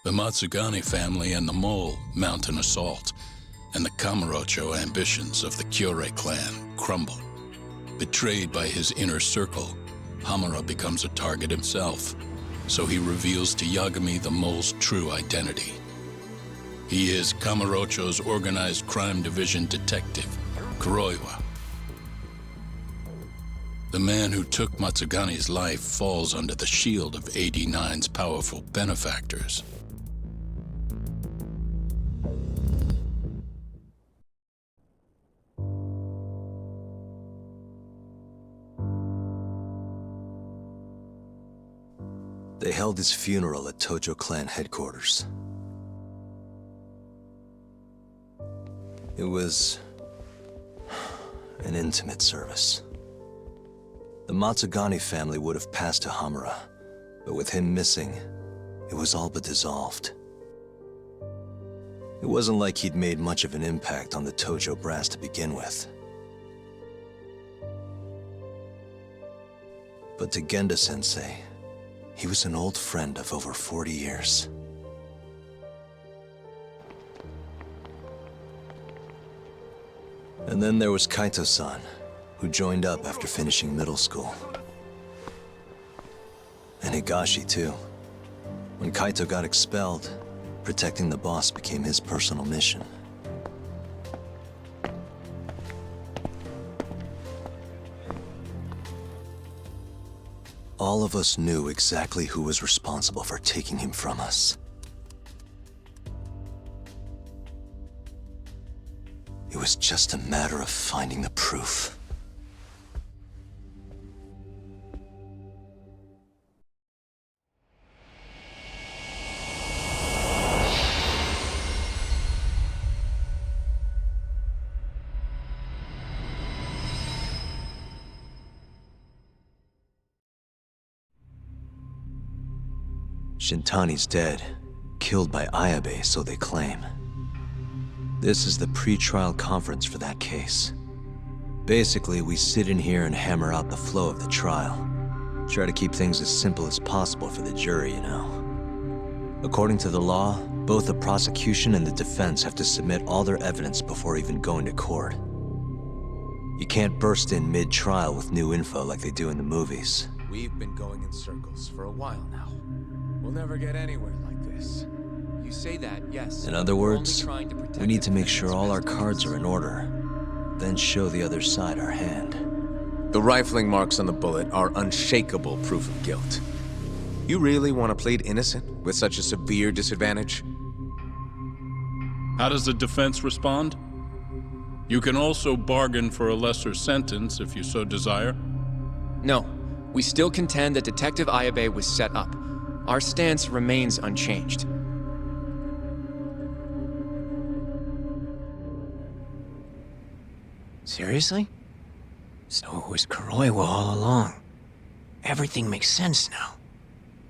The Matsugani family and the Mole mount an assault, and the Kamurocho ambitions of the Kyorei clan crumble. Betrayed by his inner circle, Hamura becomes a target himself, so he reveals to Yagami the Mole's true identity. He is Kamurocho's organized crime division detective, Kuroiwa. The man who took Matsugani's life falls under the shield of AD9's powerful benefactors. They held his funeral at Tojo clan headquarters. It was an intimate service. The Matsugani family would have passed to Hamura, but with him missing, it was all but dissolved. It wasn't like he'd made much of an impact on the Tojo brass to begin with. But to Genda-sensei, he was an old friend of over 40 years. And then there was Kaito-san, who joined up after finishing middle school. And Higashi, too. When Kaito got expelled, protecting the boss became his personal mission. All of us knew exactly who was responsible for taking him from us. It was just a matter of finding the proof. Shintani's dead, killed by Ayabe, so they claim. This is the pre-trial conference for that case. Basically, we sit in here and hammer out the flow of the trial. Try to keep things as simple as possible for the jury, you know. According to the law, both the prosecution and the defense have to submit all their evidence before even going to court. You can't burst in mid-trial with new info like they do in the movies. We've been going in circles for a while now. We'll never get anywhere like this. You say that, yes. In other words, we need to make sure all our cards are in order, then show the other side our hand. The rifling marks on the bullet are unshakable proof of guilt. You really want to plead innocent with such a severe disadvantage? How does the defense respond? You can also bargain for a lesser sentence if you so desire. No, we still contend that Detective Ayabe was set up. Our stance remains unchanged. Seriously? So it was Kuroiwa all along. Everything makes sense now.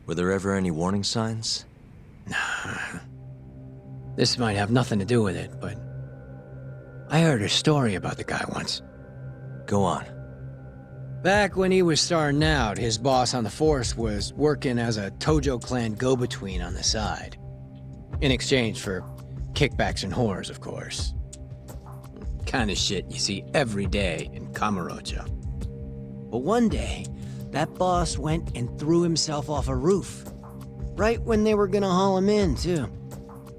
Were there ever any warning signs? Nah. This might have nothing to do with it, but I heard a story about the guy once. Go on. Back when he was starting out, his boss on the force was working as a Tojo clan go-between on the side. In exchange for kickbacks and whores, of course. Kind of shit you see every day in Kamurocho. But one day, that boss went and threw himself off a roof. Right when they were gonna haul him in, too.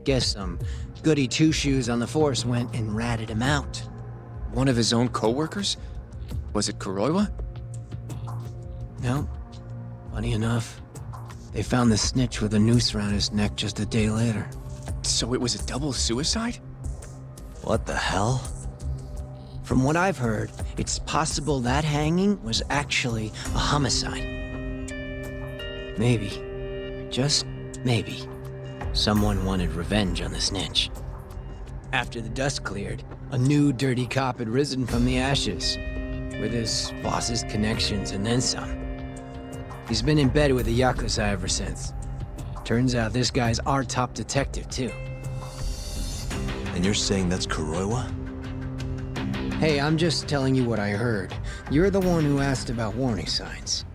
Guess some goody two-shoes on the force went and ratted him out. One of his own co-workers? Was it Kuroiwa? No. Funny enough, they found the snitch with a noose around his neck just a day later. So it was a double suicide? What the hell? From what I've heard, it's possible that hanging was actually a homicide. Maybe, just maybe, someone wanted revenge on the snitch. After the dust cleared, a new dirty cop had risen from the ashes, with his boss's connections and then some. He's been in bed with the Yakuza ever since. Turns out this guy's our top detective, too. And you're saying that's Kuroiwa? Hey, I'm just telling you what I heard. You're the one who asked about warning signs.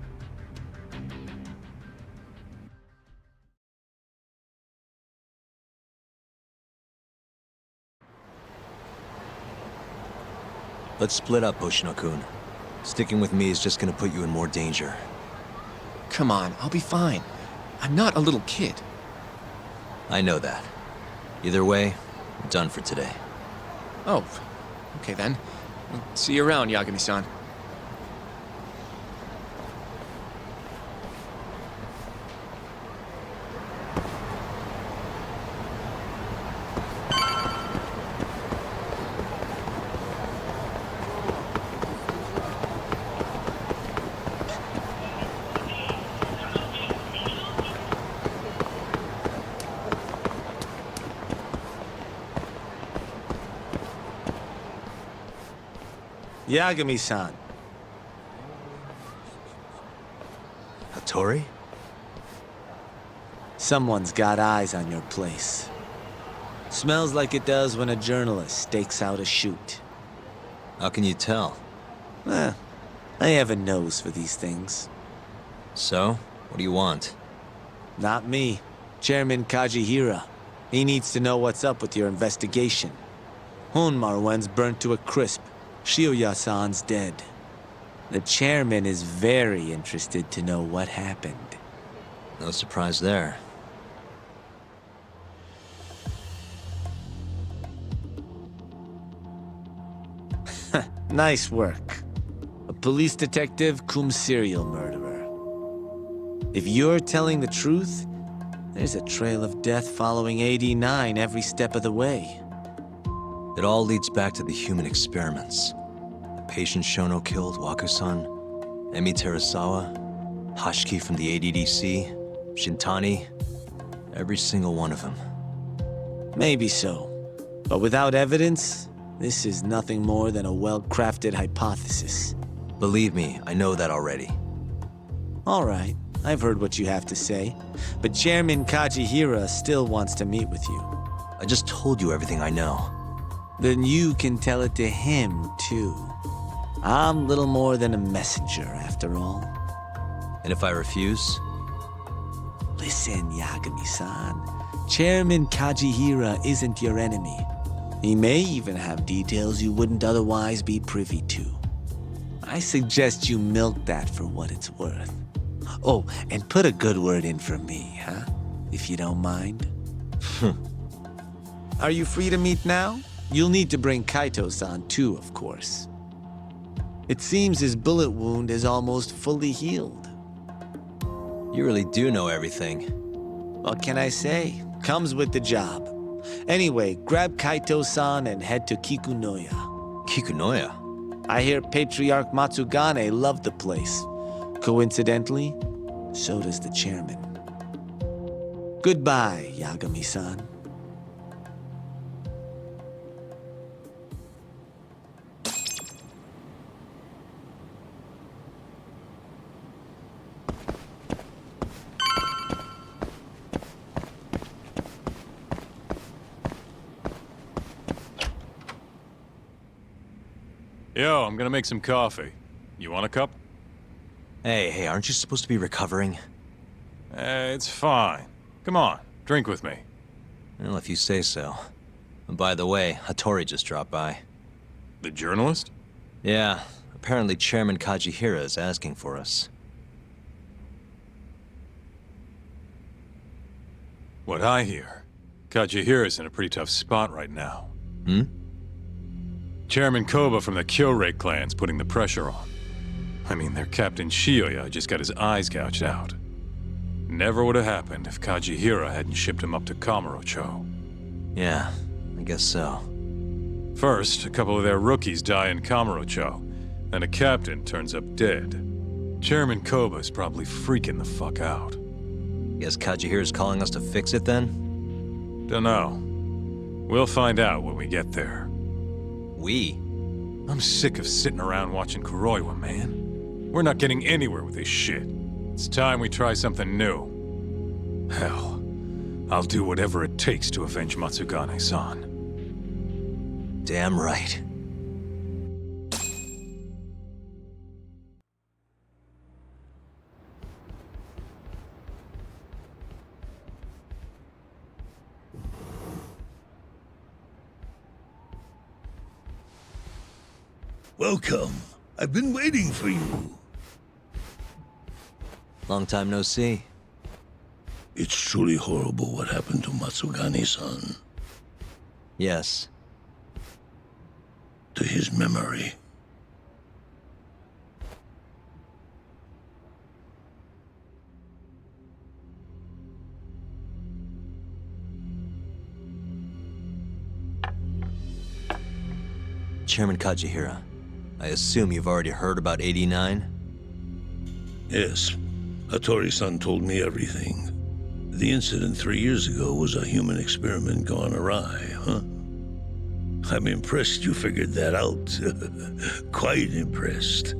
Let's split up, Hoshino-kun. Sticking with me is just gonna put you in more danger. Come on, I'll be fine. I'm not a little kid. I know that. Either way, I'm done for today. Oh, okay then. See you around, Yagami-san. Yagami-san. Hattori? Someone's got eyes on your place. Smells like it does when a journalist stakes out a shoot. How can you tell? Eh, I have a nose for these things. So, what do you want? Not me. Chairman Kajihira. He needs to know what's up with your investigation. Honmaruen's burnt to a crisp. Shioya-san's dead. The chairman is very interested to know what happened. No surprise there. Nice work. A police detective cum serial murderer. If you're telling the truth, there's a trail of death following AD-9 every step of the way. It all leads back to the human experiments. The patient Shono killed, Waku-san, Emi Terasawa, Hashiki from the ADDC, Shintani, every single one of them. Maybe so. But without evidence, this is nothing more than a well-crafted hypothesis. Believe me, I know that already. All right, I've heard what you have to say. But Chairman Kajihira still wants to meet with you. I just told you everything I know. Then you can tell it to him, too. I'm little more than a messenger, after all. And if I refuse? Listen, Yagami-san. Chairman Kajihira isn't your enemy. He may even have details you wouldn't otherwise be privy to. I suggest you milk that for what it's worth. Oh, and put a good word in for me, huh? If you don't mind. Are you free to meet now? You'll need to bring Kaito-san too, of course. It seems his bullet wound is almost fully healed. You really do know everything. What can I say? Comes with the job. Anyway, grab Kaito-san and head to Kikunoya. Kikunoya? I hear Patriarch Matsugane loved the place. Coincidentally, so does the chairman. Goodbye, Yagami-san. Yo, I'm gonna make some coffee. You want a cup? Hey, aren't you supposed to be recovering? It's fine. Come on, drink with me. Well, if you say so. And by the way, Hattori just dropped by. The journalist? Yeah, apparently Chairman Kajihira is asking for us. What I hear, Kajihira's in a pretty tough spot right now. Hmm? Chairman Koba from the Kyorei clan's putting the pressure on. I mean, their Captain Shioya just got his eyes gouged out. Never would have happened if Kajihira hadn't shipped him up to Kamurocho. Yeah, I guess so. First, a couple of their rookies die in Kamurocho, then a captain turns up dead. Chairman Koba's probably freaking the fuck out. Guess Kajihira's calling us to fix it then? Dunno. We'll find out when we get there. We? I'm sick of sitting around watching Kuroiwa, man. We're not getting anywhere with this shit. It's time we try something new. Hell, I'll do whatever it takes to avenge Matsugane-san. Damn right. Welcome. I've been waiting for you. Long time no see. It's truly horrible what happened to Matsugane-san. Yes. To his memory. Chairman Kajihira, I assume you've already heard about 89? Yes. Hattori-san told me everything. The incident 3 years ago was a human experiment gone awry, huh? I'm impressed you figured that out. Quite impressed.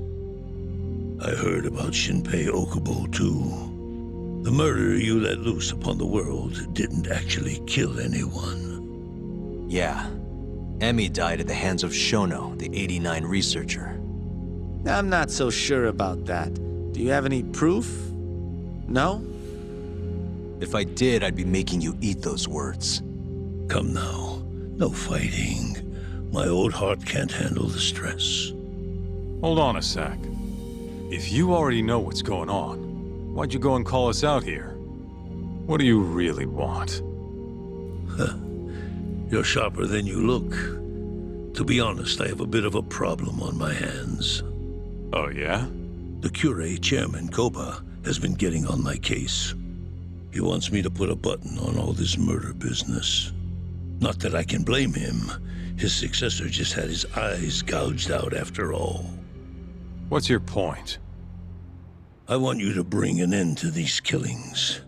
I heard about Shinpei Okubo, too. The murderer you let loose upon the world didn't actually kill anyone. Yeah. Emi died at the hands of Shono, the 89 researcher. I'm not so sure about that. Do you have any proof? No? If I did, I'd be making you eat those words. Come now. No fighting. My old heart can't handle the stress. Hold on a sec. If you already know what's going on, why'd you go and call us out here? What do you really want? You're sharper than you look. To be honest, I have a bit of a problem on my hands. Oh, yeah? The Cure, Chairman Koba, has been getting on my case. He wants me to put a button on all this murder business. Not that I can blame him. His successor just had his eyes gouged out after all. What's your point? I want you to bring an end to these killings.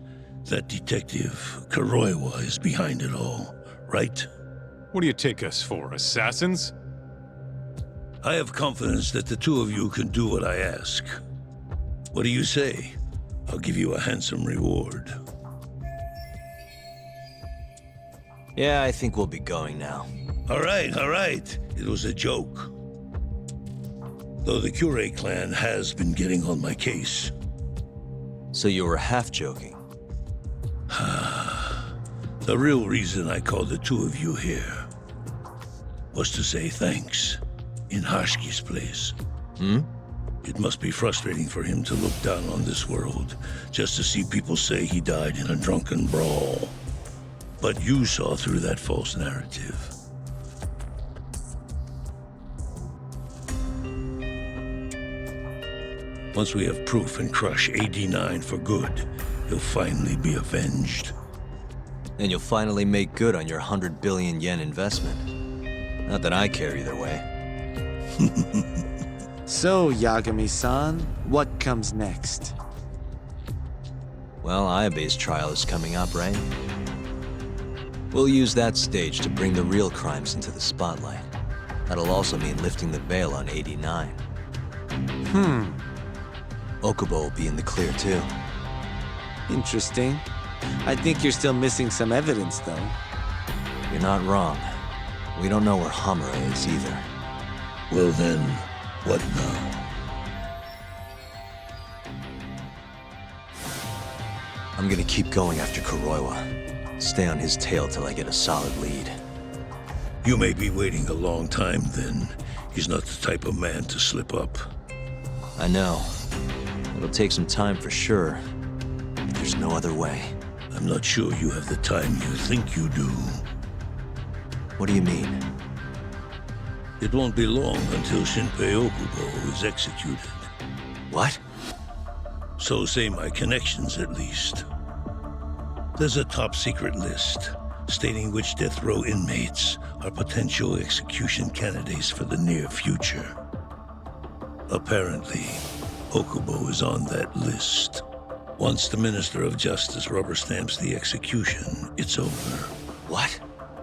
That detective, Kuroiwa, is behind it all, right? What do you take us for, assassins? I have confidence that the two of you can do what I ask. What do you say? I'll give you a handsome reward. Yeah, I think we'll be going now. All right. It was a joke. Though the Cure clan has been getting on my case. So you were half joking. The real reason I called the two of you here was to say thanks in Hashki's place. It must be frustrating for him to look down on this world just to see people say he died in a drunken brawl. But you saw through that false narrative. Once we have proof and crush AD9 for good, he'll finally be avenged. And you'll finally make good on your 100 billion yen investment. Not that I care either way. So, Yagami-san, what comes next? Well, Ayabe's trial is coming up, right? We'll use that stage to bring the real crimes into the spotlight. That'll also mean lifting the veil on 89. Okubo will be in the clear, too. Interesting. I think you're still missing some evidence, though. You're not wrong. We don't know where Hamura is either. Well then, what now? I'm gonna keep going after Kuroiwa. Stay on his tail till I get a solid lead. You may be waiting a long time then. He's not the type of man to slip up. I know. It'll take some time for sure. But there's no other way. I'm not sure you have the time you think you do. What do you mean? It won't be long until Shinpei Okubo is executed. What? So say my connections, at least. There's a top-secret list stating which death row inmates are potential execution candidates for the near future. Apparently, Okubo is on that list. Once the Minister of Justice rubber stamps the execution, it's over. What?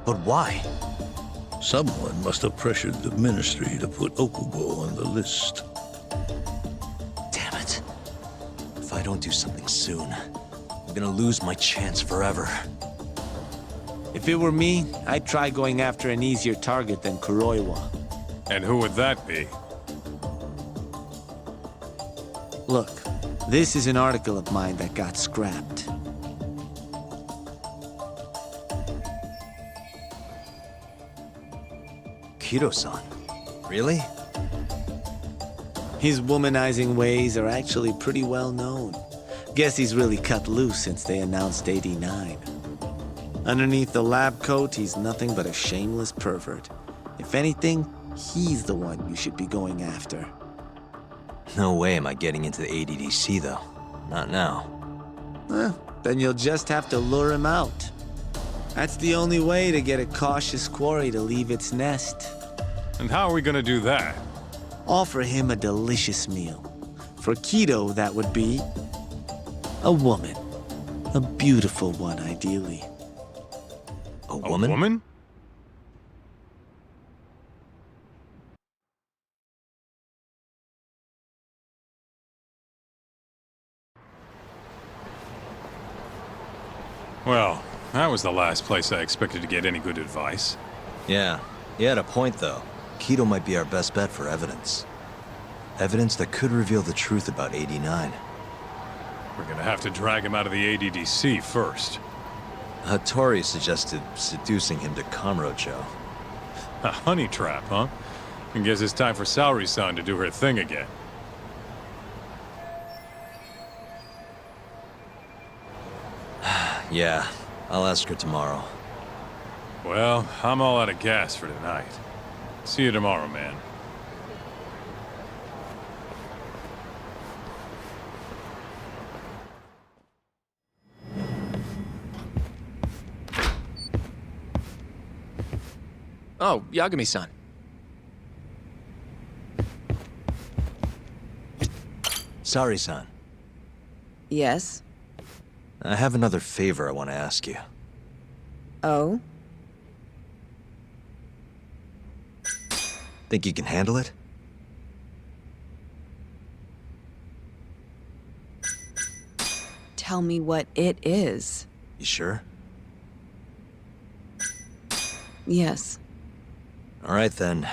But why? Someone must have pressured the Ministry to put Okubo on the list. Damn it. If I don't do something soon, I'm gonna lose my chance forever. If it were me, I'd try going after an easier target than Kuroiwa. And who would that be? Look, this is an article of mine that got scrapped. Kido-san. Really? His womanizing ways are actually pretty well known. Guess he's really cut loose since they announced 89. Underneath the lab coat, he's nothing but a shameless pervert. If anything, he's the one you should be going after. No way am I getting into the ADDC, though. Not now. Then you'll just have to lure him out. That's the only way to get a cautious quarry to leave its nest. And how are we gonna do that? Offer him a delicious meal. For Keto, that would be a woman. A beautiful one, ideally. A woman? A woman? Well, that was the last place I expected to get any good advice. Yeah, he had a point, though. Keto might be our best bet for evidence. Evidence that could reveal the truth about 89. We're gonna have to drag him out of the ADDC first. Hattori suggested seducing him to Kamurocho. A honey trap, huh? I guess it's time for Saori-san to do her thing again. Yeah, I'll ask her tomorrow. Well, I'm all out of gas for tonight. See you tomorrow, man. Oh, Yagami-san. Saori-san, Yes? I have another favor I want to ask you. Oh? Think you can handle it? Tell me what it is. You sure? Yes. All right, then.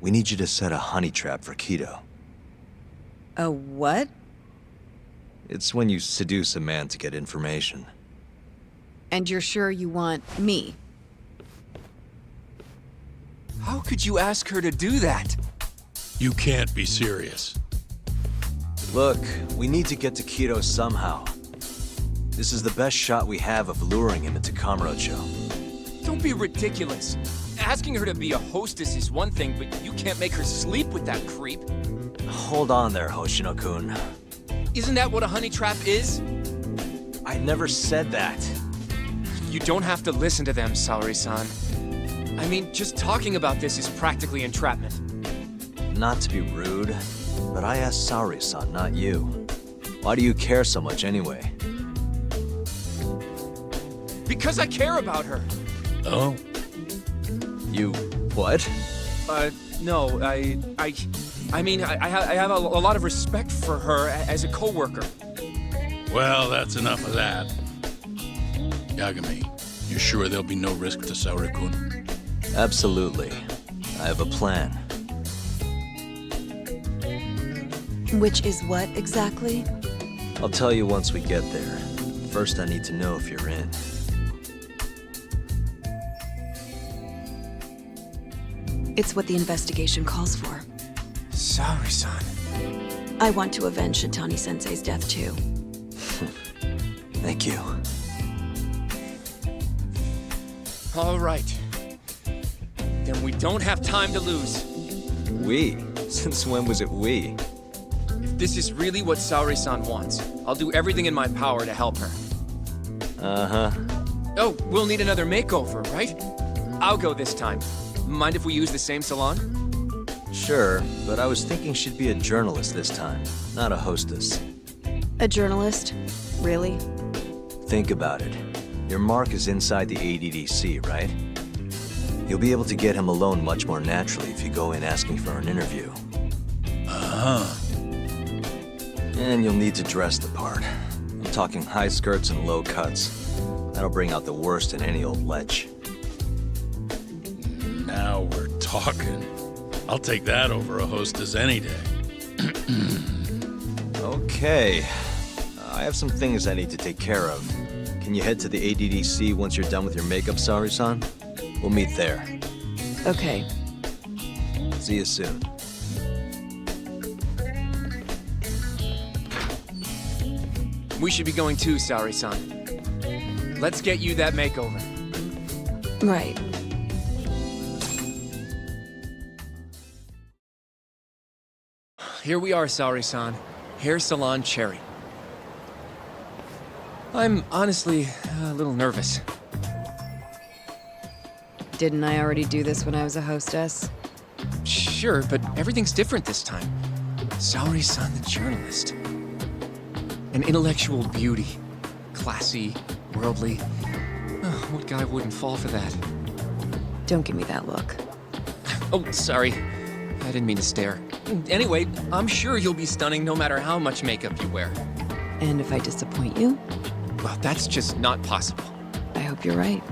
We need you to set a honey trap for Keto. A what? It's when you seduce a man to get information. And you're sure you want me? How could you ask her to do that? You can't be serious. Look, we need to get to Keto somehow. This is the best shot we have of luring him into Kamurocho. Don't be ridiculous. Asking her to be a hostess is one thing, but you can't make her sleep with that creep. Hold on there, Hoshino-kun. Isn't that what a honey trap is? I never said that. You don't have to listen to them, Saori-san. I mean, just talking about this is practically entrapment. Not to be rude, but I asked Saori-san, not you. Why do you care so much anyway? Because I care about her. Oh? You... what? No, I mean, I have a lot of respect for her as a coworker. Well, that's enough of that. Yagami, you sure there'll be no risk to Saori-kun? Absolutely. I have a plan. Which is what exactly? I'll tell you once we get there. First, I need to know if you're in. It's what the investigation calls for. Saori-san. I want to avenge Shitani-sensei's death too. Thank you. All right. Then we don't have time to lose. We? Since when was it we? If this is really what Saori-san wants, I'll do everything in my power to help her. Uh-huh. Oh, we'll need another makeover, right? I'll go this time. Mind if we use the same salon? Sure, but I was thinking she'd be a journalist this time, not a hostess. A journalist? Really? Think about it. Your mark is inside the ADDC, right? You'll be able to get him alone much more naturally if you go in asking for an interview. Uh-huh. And you'll need to dress the part. I'm talking high skirts and low cuts. That'll bring out the worst in any old lech. Now we're talking. I'll take that over a hostess any day. Okay. I have some things I need to take care of. Can you head to the ADDC once you're done with your makeup, Saori-san? We'll meet there. Okay. See you soon. We should be going too, Saori-san. Let's get you that makeover. Right. Here we are, Saori-san. Hair Salon Cherry. I'm honestly a little nervous. Didn't I already do this when I was a hostess? Sure, but everything's different this time. Saori-san, the journalist. An intellectual beauty. Classy, worldly. Oh, what guy wouldn't fall for that? Don't give me that look. Oh, sorry. I didn't mean to stare. Anyway, I'm sure you'll be stunning no matter how much makeup you wear. And if I disappoint you, Well, that's just not possible. I hope you're right.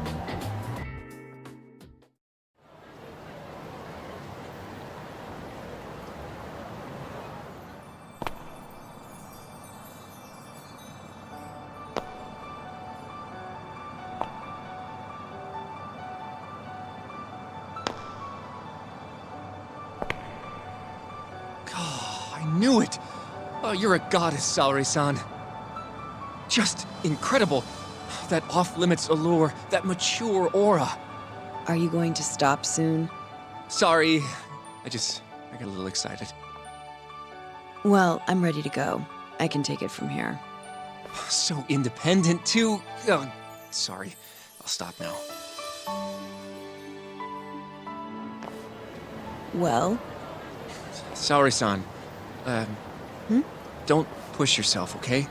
I knew it! Oh, you're a goddess, Saori-san. Just incredible. That off-limits allure, that mature aura. Are you going to stop soon? Sorry, I got a little excited. Well, I'm ready to go. I can take it from here. So independent, too. Oh, sorry, I'll stop now. Well, Saori-san, don't push yourself, okay?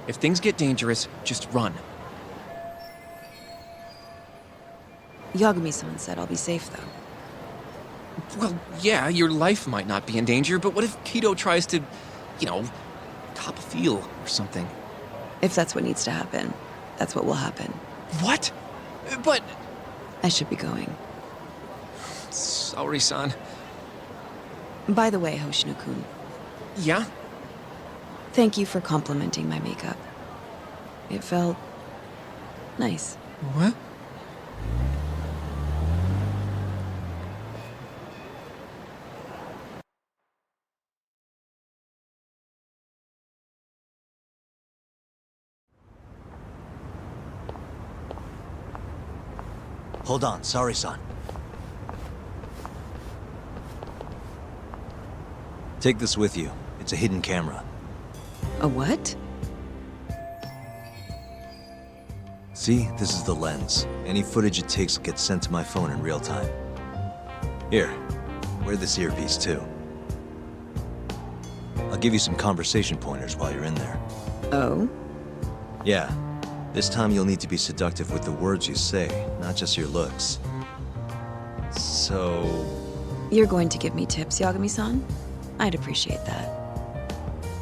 If things get dangerous, just run. Yagami-san said I'll be safe, though. Well, yeah, your life might not be in danger, but what if Kido tries to, cop a feel or something? If that's what needs to happen, that's what will happen. What? But... I should be going. Saori-san. By the way, Hoshino-kun, Yeah? thank you for complimenting my makeup. It felt... nice. What? Hold on, Saori-san. Take this with you. It's a hidden camera. A what? See, this is the lens. Any footage it takes gets sent to my phone in real time. Here, wear this earpiece too. I'll give you some conversation pointers while you're in there. Oh? Yeah, this time you'll need to be seductive with the words you say, not just your looks. So... You're going to give me tips, Yagami-san? I'd appreciate that.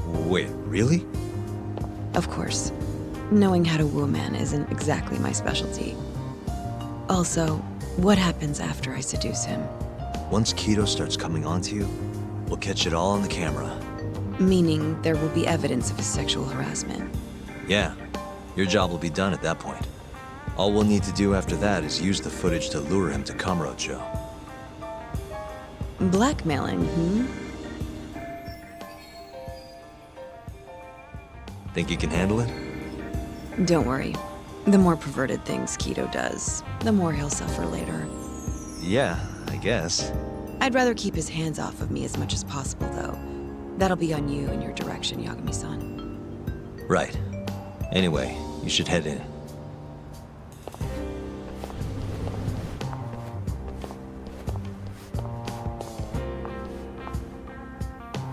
Wait, really? Of course. Knowing how to woo a man isn't exactly my specialty. Also, what happens after I seduce him? Once Kido starts coming onto you, we'll catch it all on the camera. Meaning there will be evidence of his sexual harassment. Yeah, your job will be done at that point. All we'll need to do after that is use the footage to lure him to Kamurocho. Blackmailing, Think you can handle it? Don't worry. The more perverted things Kido does, the more he'll suffer later. Yeah, I guess. I'd rather keep his hands off of me as much as possible, though. That'll be on you and your direction, Yagami-san. Right. Anyway, you should head in.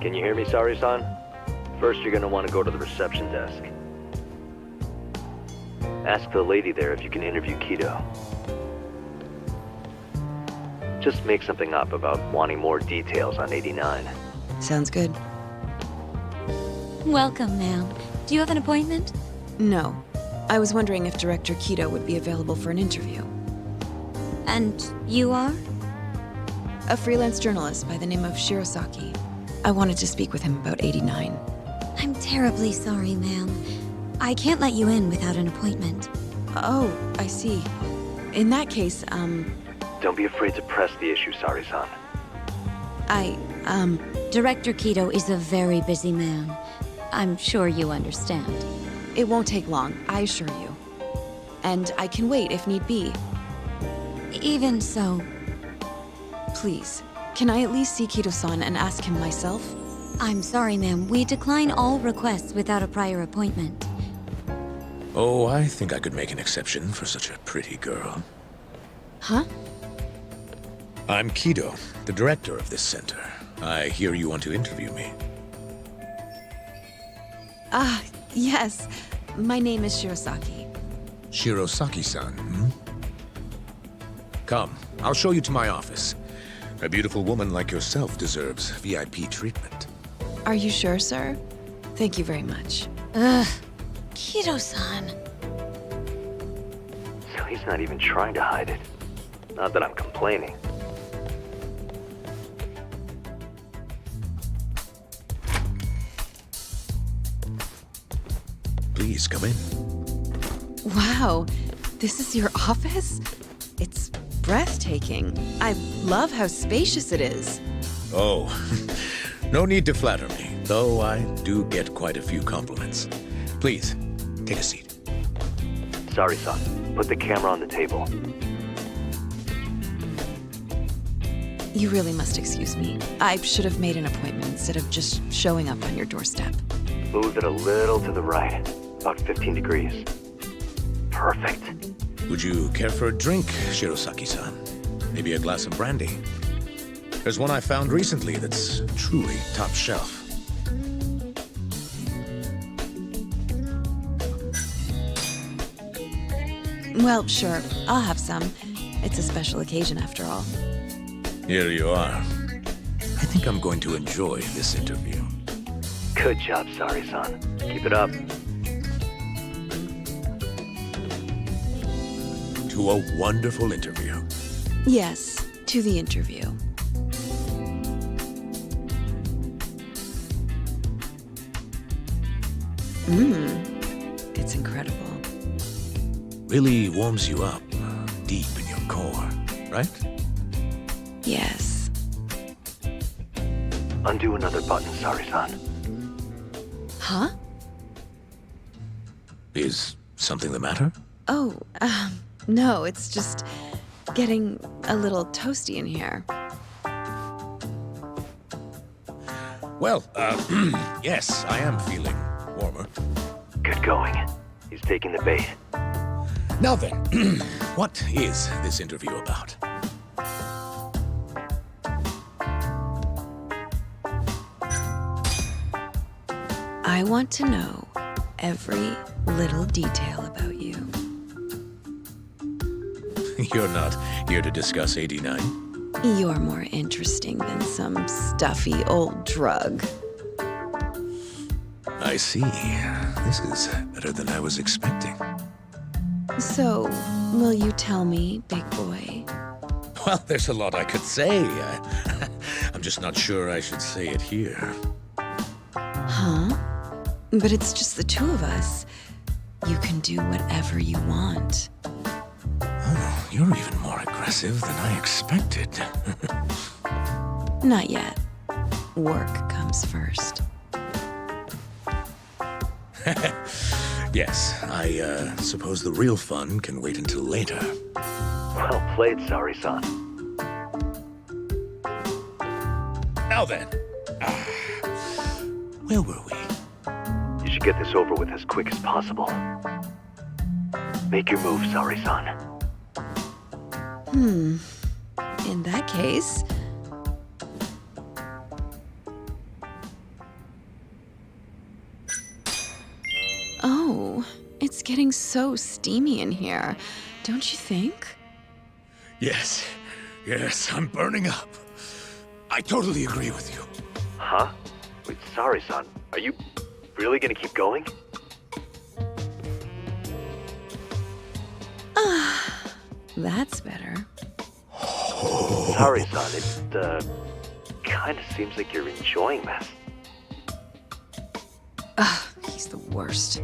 Can you hear me, Saori-san? First, you're gonna want to go to the reception desk. Ask the lady there if you can interview Kido. Just make something up about wanting more details on 89. Sounds good. Welcome, ma'am. Do you have an appointment? No. I was wondering if Director Kido would be available for an interview. And you are? A freelance journalist by the name of Shirosaki. I wanted to speak with him about 89. I'm terribly sorry, ma'am. I can't let you in without an appointment. Oh, I see. In that case, Don't be afraid to press the issue, I, Director Kido is a very busy man. I'm sure you understand. It won't take long, I assure you. And I can wait if need be. Even so, Please, can I at least see Kido-san and ask him myself? I'm sorry, ma'am. We decline all requests without a prior appointment. Oh, I think I could make an exception for such a pretty girl. Huh? I'm Kido, the director of this center. I hear you want to interview me. Ah, yes. My name is Shirosaki. Shirosaki-san, hmm? Come, I'll show you to my office. A beautiful woman like yourself deserves VIP treatment. Are you sure, sir? Thank you very much. Ugh. Kido-san. So he's not even trying to hide it. Not that I'm complaining. Please, come in. Wow, this is your office? It's breathtaking. I love how spacious it is. Oh, no need to flatter me, though I do get quite a few compliments. Please, take a seat. Sorry, son. Put the camera on the table. You really must excuse me. I should have made an appointment instead of just showing up on your doorstep. Move it a little to the right. About 15 degrees. Perfect. Would you care for a drink, Shirosaki-san? Maybe a glass of brandy? There's one I found recently that's truly top shelf. Well, sure. I'll have some. It's a special occasion after all. Here you are. I think I'm going to enjoy this interview. Good job, Sari-san. Keep it up. To a wonderful interview. Yes, to the interview. It's incredible. Really warms you up deep in your core, right? Yes. Undo another button, Sari-san. Huh? Is something the matter? Oh, no, it's just getting a little toasty in here. Well, yes, I am feeling warmer. Good going. He's taking the bait. Now then, what is this interview about? I want to know every little detail about you. You're not here to discuss 89? You're more interesting than some stuffy old drug. I see. This is better than I was expecting. So, will you tell me, big boy? Well, there's a lot I could say. I'm just not sure I should say it here. Huh? But it's just the two of us. You can do whatever you want. Oh, you're even more aggressive than I expected. Not yet. Work comes first. Yes, I suppose the real fun can wait until later. Well played, Sari-san. Now then, where were we? You should get this over with as quick as possible. Make your move, Sari-san. In that case... Oh, it's getting so steamy in here, don't you think? Yes, I'm burning up. I totally agree with you. Huh? Wait, Sari-san, are you really gonna keep going? That's better. Sari-san, it, kinda seems like you're enjoying this. He's the worst.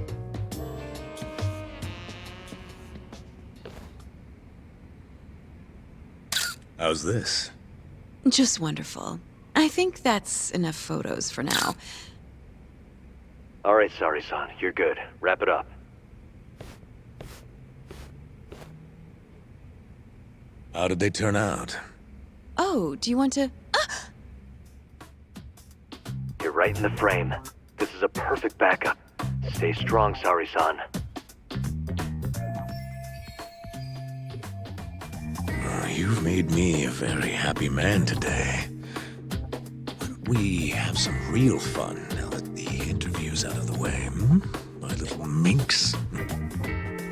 How's this? Just wonderful. I think that's enough photos for now. Alright, Saori-san, you're good. Wrap it up. How did they turn out? Oh, do you want to... You're right in the frame. This is a perfect backup. Stay strong, Saori-san. You've made me a very happy man today. Why don't we have some real fun now that the interview's out of the way, hmm? My little minx.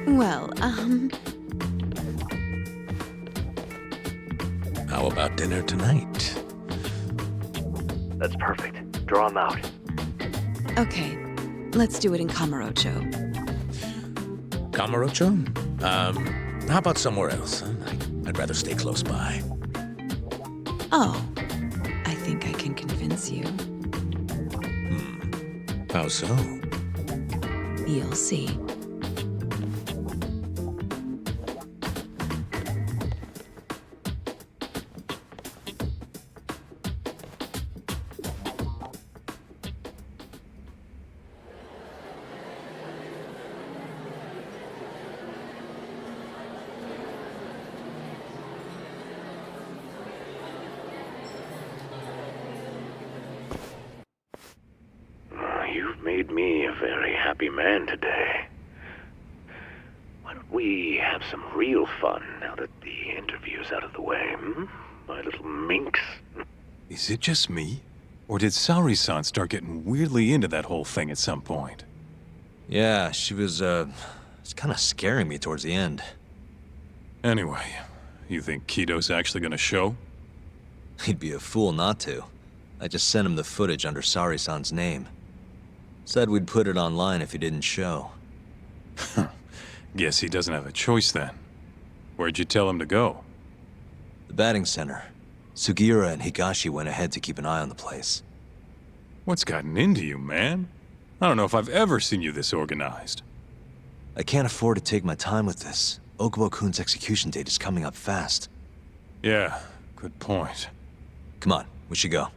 Well, How about dinner tonight? That's perfect. Draw him out. Okay. Let's do it in Kamurocho. Kamurocho? How about somewhere else? Huh? I'd rather stay close by. Oh, I think I can convince you. How so? You'll see. You've made me a very happy man today. Why don't we have some real fun now that the interview's out of the way, hmm? My little minx. Is it just me? Or did Saori-san start getting weirdly into that whole thing at some point? Yeah, she was, it's kind of scaring me towards the end. Anyway, you think Kido's actually gonna show? He'd be a fool not to. I just sent him the footage under Saori-san's name. Said we'd put it online if he didn't show. Guess he doesn't have a choice then. Where'd you tell him to go? The batting center. Sugiura and Higashi went ahead to keep an eye on the place. What's gotten into you, man? I don't know if I've ever seen you this organized. I can't afford to take my time with this. Okubo-kun's execution date is coming up fast. Yeah, good point. Come on, we should go.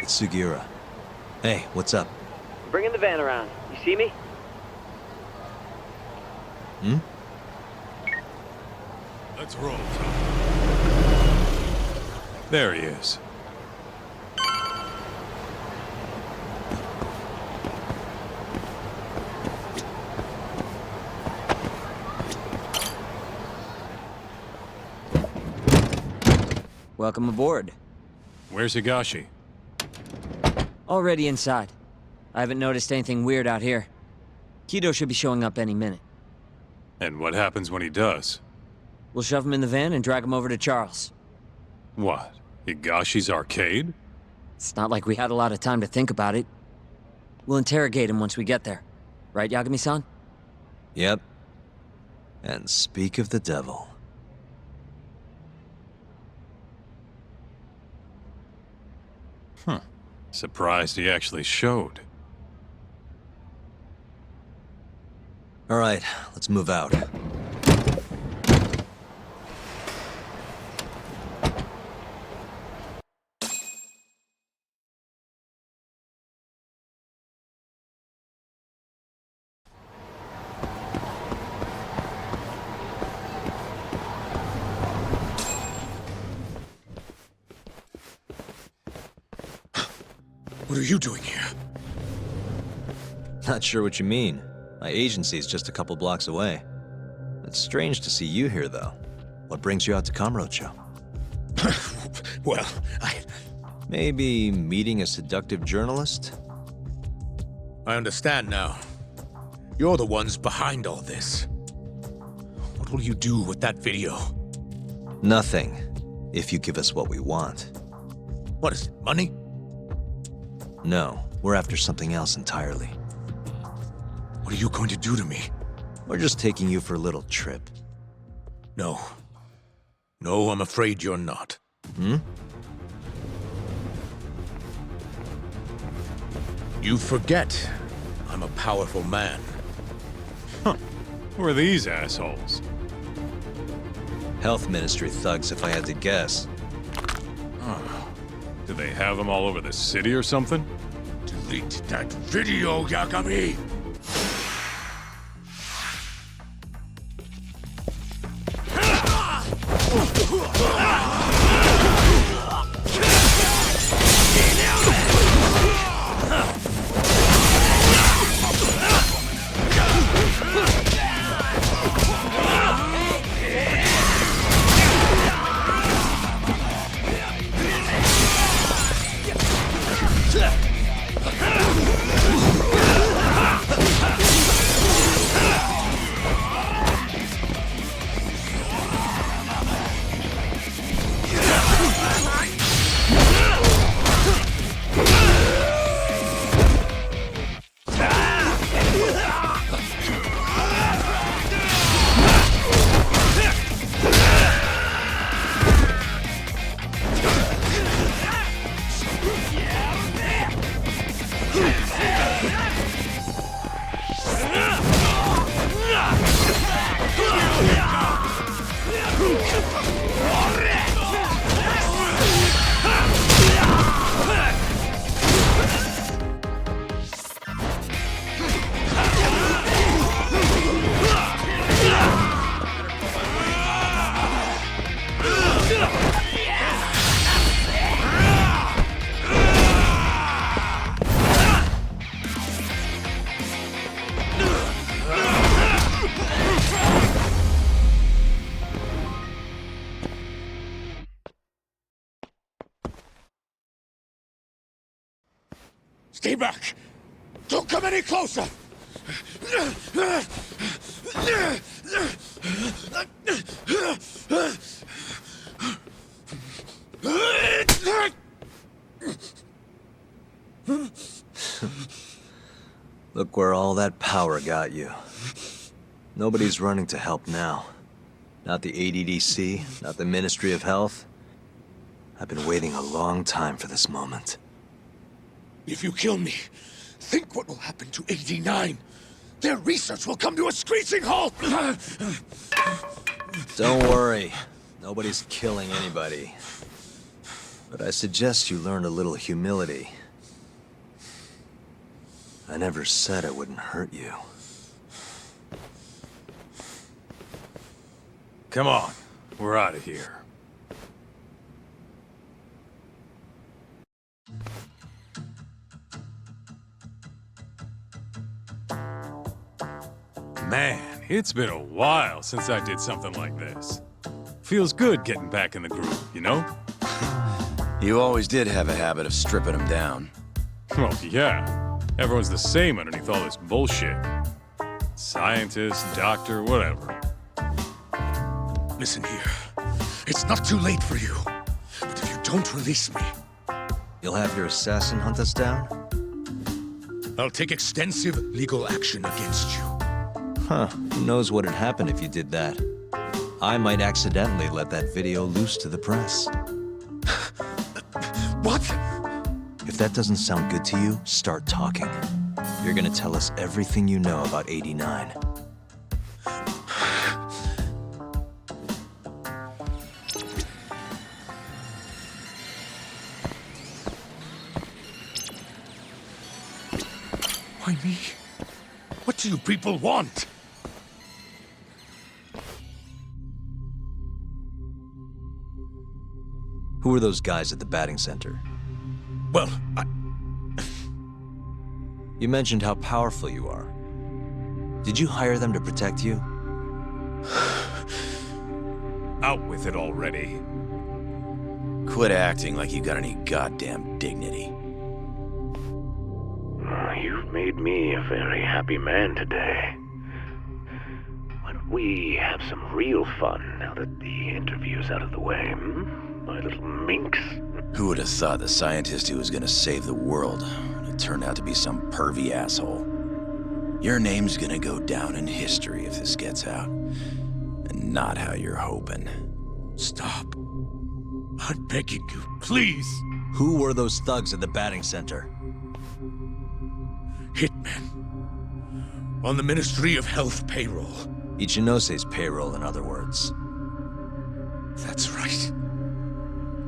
It's Sugiura. Hey, what's up? Bringing the van around. You see me? Let's roll, Tom. There he is. Welcome aboard. Where's Higashi? Already inside. I haven't noticed anything weird out here. Kido should be showing up any minute. And what happens when he does? We'll shove him in the van and drag him over to Charles. What? Higashi's arcade? It's not like we had a lot of time to think about it. We'll interrogate him once we get there. Right, Yagami-san? Yep. And speak of the devil. Surprised he actually showed. All right, let's move out. What are you doing here? Not sure what you mean. My agency's just a couple blocks away. It's strange to see you here, though. What brings you out to Kamurocho? Well, Maybe meeting a seductive journalist? I understand now. You're the ones behind all this. What will you do with that video? Nothing, if you give us what we want. What is it, money? No, we're after something else entirely. What are you going to do to me? We're just taking you for a little trip. No. No, I'm afraid you're not. You forget. I'm a powerful man. Who are these assholes? Health Ministry thugs, if I had to guess. Do they have them all over the city or something? Delete that video, Yagami! Stay back! Don't come any closer! Look where all that power got you. Nobody's running to help now. Not the ADDC, not the Ministry of Health. I've been waiting a long time for this moment. If you kill me, think what will happen to 89. Their research will come to a screeching halt! Don't worry. Nobody's killing anybody. But I suggest you learn a little humility. I never said I wouldn't hurt you. Come on, we're out of here. Man, it's been a while since I did something like this. Feels good getting back in the groove, you know? You always did have a habit of stripping them down. Well, yeah. Everyone's the same underneath all this bullshit. Scientist, doctor, whatever. Listen here. It's not too late for you. But if you don't release me, You'll have your assassin hunt us down? I'll take extensive legal action against you. Huh. Who knows what'd happen if you did that? I might accidentally let that video loose to the press. What? If that doesn't sound good to you, start talking. You're gonna tell us everything you know about 89. Why me? What do you people want? Who are those guys at the batting center? Well, You mentioned how powerful you are. Did you hire them to protect you? Out with it already. Quit acting like you got any goddamn dignity. You've made me a very happy man today. Why don't we have some real fun now that the interview's out of the way, my little minx? Who would have thought the scientist who was gonna save the world would turn out to be some pervy asshole? Your name's gonna go down in history if this gets out. And not how you're hoping. Stop. I'm begging you, please. Who were those thugs at the batting center? Hitmen. On the Ministry of Health payroll. Ichinose's payroll, in other words. That's right.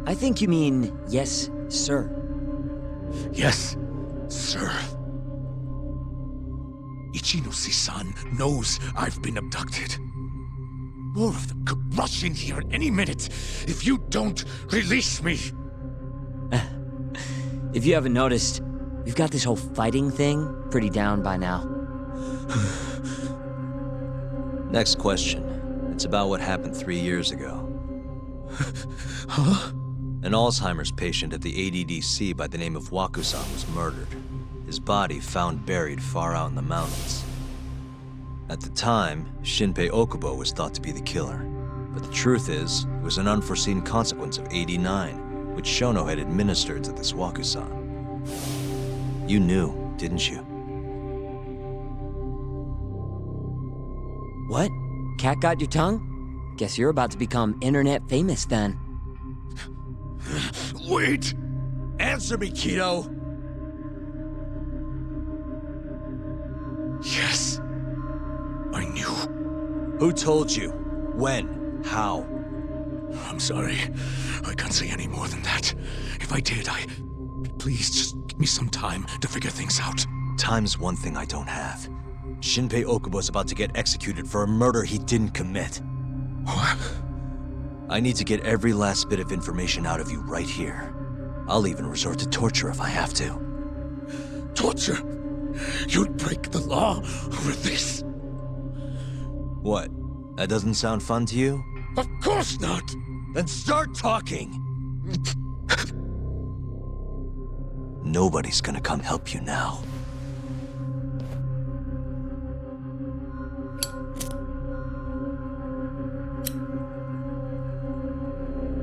I think you mean, yes, Sir. Yes, sir. Ichinose-san knows I've been abducted. More of them could rush in here any minute if you don't release me. If you haven't noticed, we've got this whole fighting thing pretty down by now. Next question. It's about what happened 3 years ago. Huh? An Alzheimer's patient at the ADDC by the name of Wakusan was murdered. His body found buried far out in the mountains. At the time, Shinpei Okubo was thought to be the killer. But the truth is, it was an unforeseen consequence of 89, which Shono had administered to this Wakusan. You knew, didn't you? What? Cat got your tongue? Guess you're about to become internet famous then. Wait! Answer me, Kido! Yes. I knew. Who told you? When? How? I'm sorry. I can't say any more than that. If I did, Please, just give me some time to figure things out. Time's one thing I don't have. Shinpei Okubo's about to get executed for a murder he didn't commit. What? I need to get every last bit of information out of you right here. I'll even resort to torture if I have to. Torture? You'd break the law over this? What? That doesn't sound fun to you? Of course not! Then start talking! Nobody's gonna come help you now.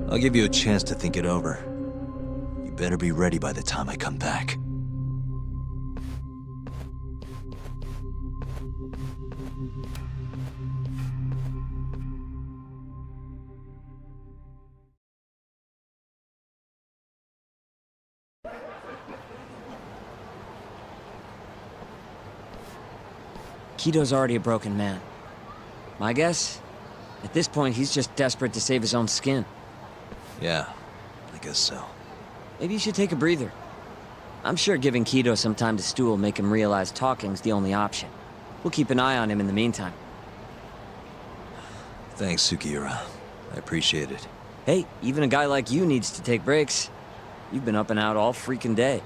I'll give you a chance to think it over. You better be ready by the time I come back. Kido's already a broken man. My guess? At this point, he's just desperate to save his own skin. Yeah, I guess so. Maybe you should take a breather. I'm sure giving Kido some time to stew will make him realize talking's the only option. We'll keep an eye on him in the meantime. Thanks, Sugiura. I appreciate it. Hey, even a guy like you needs to take breaks. You've been up and out all freaking day.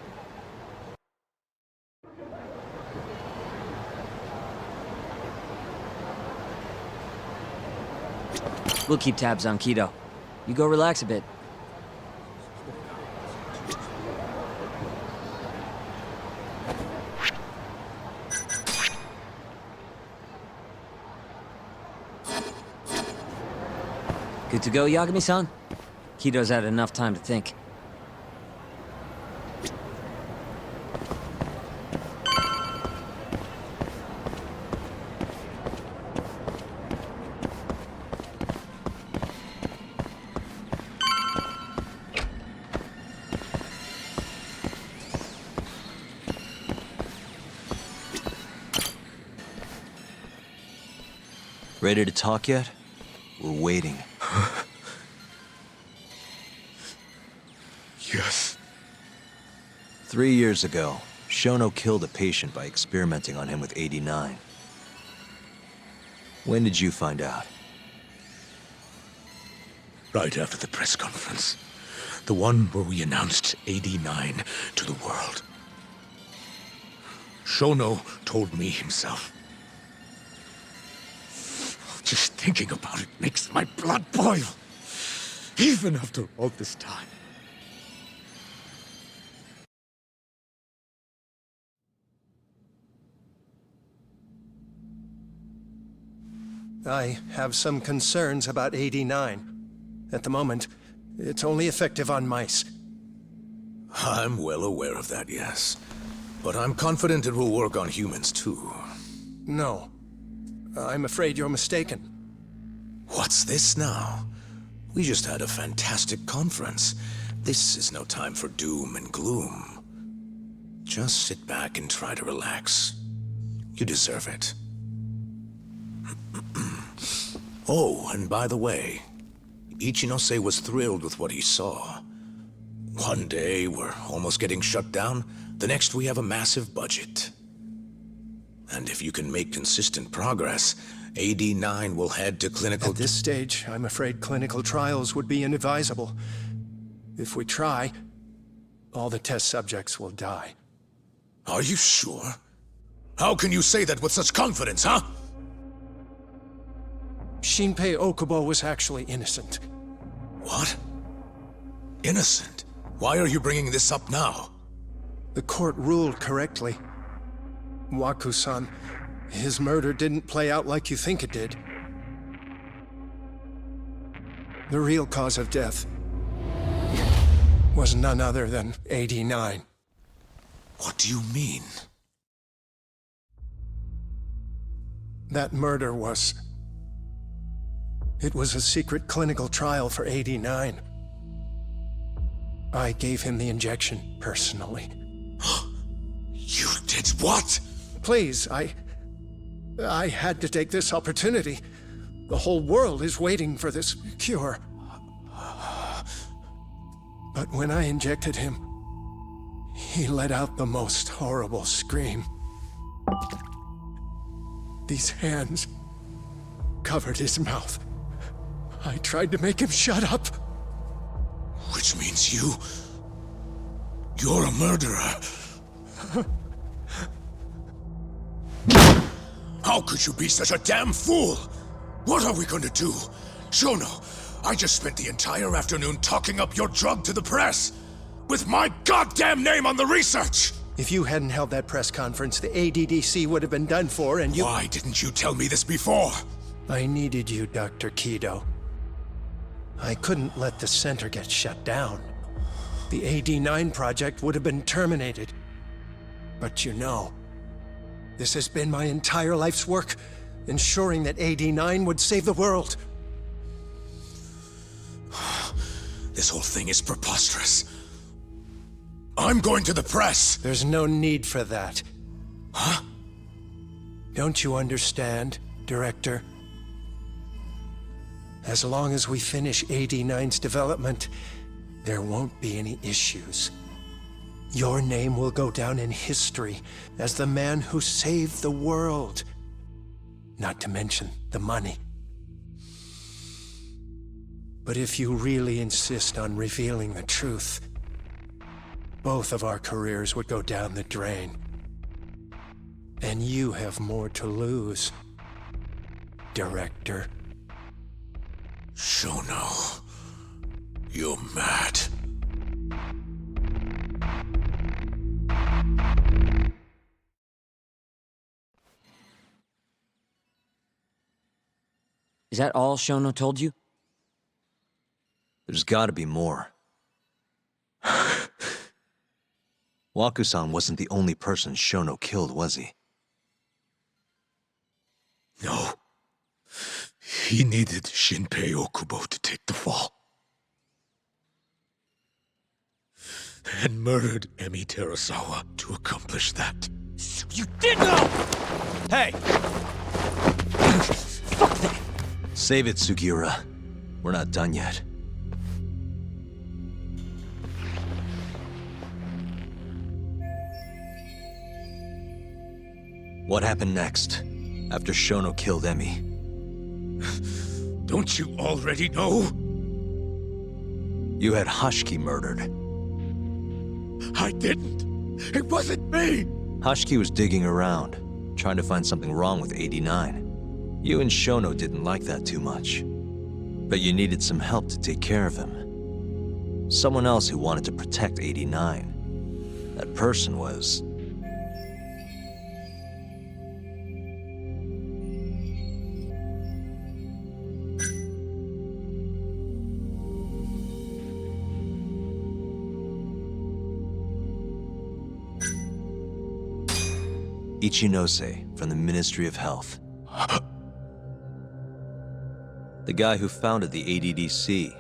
We'll keep tabs on Kido. You go relax a bit. Good to go, Yagami-san? Kido's had enough time to think. Ready to talk yet? We're waiting. Yes. 3 years ago, Shono killed a patient by experimenting on him with 89. When did you find out? Right after the press conference. The one where we announced 89 to the world. Shono told me himself. Just thinking about it makes my blood boil. Even after all this time. I have some concerns about 89. At the moment, it's only effective on mice. I'm well aware of that, yes. But I'm confident it will work on humans, too. No. I'm afraid you're mistaken. What's this now? We just had a fantastic conference. This is no time for doom and gloom. Just sit back and try to relax. You deserve it. Oh, and by the way, Ichinose was thrilled with what he saw. One day we're almost getting shut down, the next we have a massive budget. And if you can make consistent progress, AD9 will head to clinical... At this stage, I'm afraid clinical trials would be inadvisable. If we try, all the test subjects will die. Are you sure? How can you say that with such confidence, huh? Shinpei Okubo was actually innocent. What? Innocent? Why are you bringing this up now? The court ruled correctly. Waku-san, his murder didn't play out like you think it did. The real cause of death was none other than AD9. What do you mean? That murder was... It was a secret clinical trial for AD9. I gave him the injection, personally. You did what? Please, I had to take this opportunity. The whole world is waiting for this cure. But when I injected him, he let out the most horrible scream. These hands covered his mouth. I tried to make him shut up. Which means you're a murderer. How could you be such a damn fool? What are we going to do? Shono, I just spent the entire afternoon talking up your drug to the press, with my goddamn name on the research! If you hadn't held that press conference, the ADDC would have been done for, and you— Why didn't you tell me this before? I needed you, Dr. Kido. I couldn't let the center get shut down. The AD9 project would have been terminated. But you know, this has been my entire life's work, ensuring that AD9 would save the world. This whole thing is preposterous. I'm going to the press! There's no need for that. Huh? Don't you understand, Director? As long as we finish AD9's development, there won't be any issues. Your name will go down in history as the man who saved the world. Not to mention the money. But if you really insist on revealing the truth, both of our careers would go down the drain. And you have more to lose, Director. Shono, you're mad. Is that all Shono told you? There's gotta be more. Waku-san wasn't the only person Shono killed, was he? No. He needed Shinpei Okubo to take the fall. And murdered Emi Terasawa to accomplish that. So you did know! Hey! Fuck that! Save it, Sugiura. We're not done yet. What happened next, after Shono killed Emi? Don't you already know? You had Hashiki murdered. I didn't. It wasn't me! Hashiki was digging around, trying to find something wrong with AD9. You and Shono didn't like that too much. But you needed some help to take care of him. Someone else who wanted to protect AD9. That person was... Ichinose from the Ministry of Health. The guy who founded the ADDC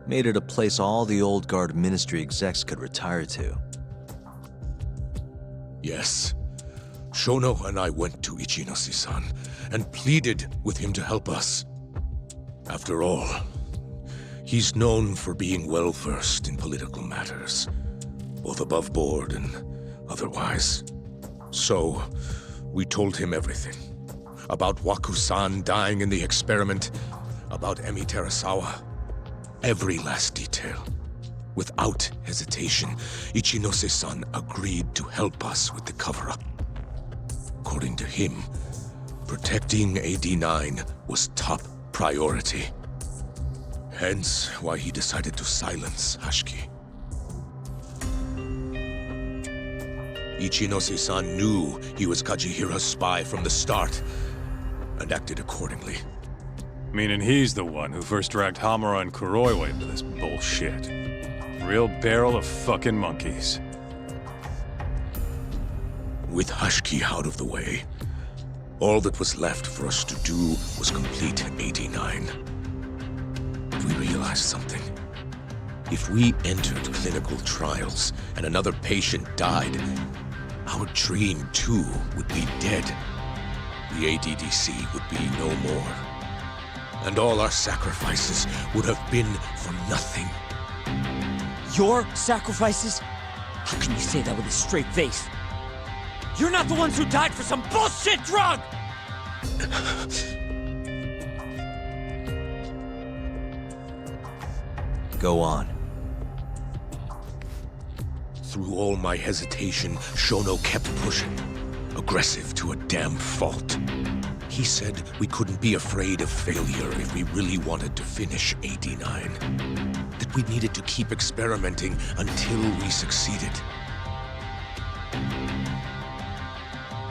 made it a place all the old guard ministry execs could retire to. Yes. Shono and I went to Ichinose-san and pleaded with him to help us. After all, He's known for being well-versed in political matters, both above board and otherwise. So, we told him everything. About Waku-san dying in the experiment, about Emi Terasawa. Every last detail. Without hesitation, Ichinose-san agreed to help us with the cover-up. According to him, protecting AD-9 was top priority. Hence why he decided to silence Hashiki. Ichinose-san knew he was Kajihira's spy from the start, and acted accordingly. Meaning he's the one who first dragged Hamura and Kuroiwa into this bullshit. Real barrel of fucking monkeys. With Hashiki out of the way, all that was left for us to do was complete AD-9. But we realized something. If we entered clinical trials and another patient died, our dream too would be dead. The ADDC would be no more. And all our sacrifices would have been for nothing. Your sacrifices? How can you say that with a straight face? You're not the ones who died for some bullshit drug! Go on. Through all my hesitation, Shono kept pushing. Aggressive to a damn fault. He said we couldn't be afraid of failure if we really wanted to finish AD-9. That we needed to keep experimenting until we succeeded.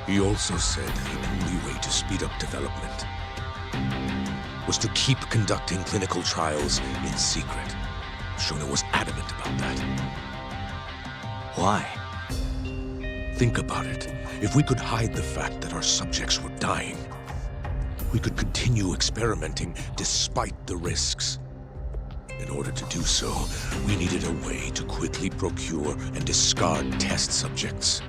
He also said the only way to speed up development was to keep conducting clinical trials in secret. Shono was adamant about that. Why? Think about it. If we could hide the fact that our subjects were dying, we could continue experimenting despite the risks. In order to do so, we needed a way to quickly procure and discard test subjects.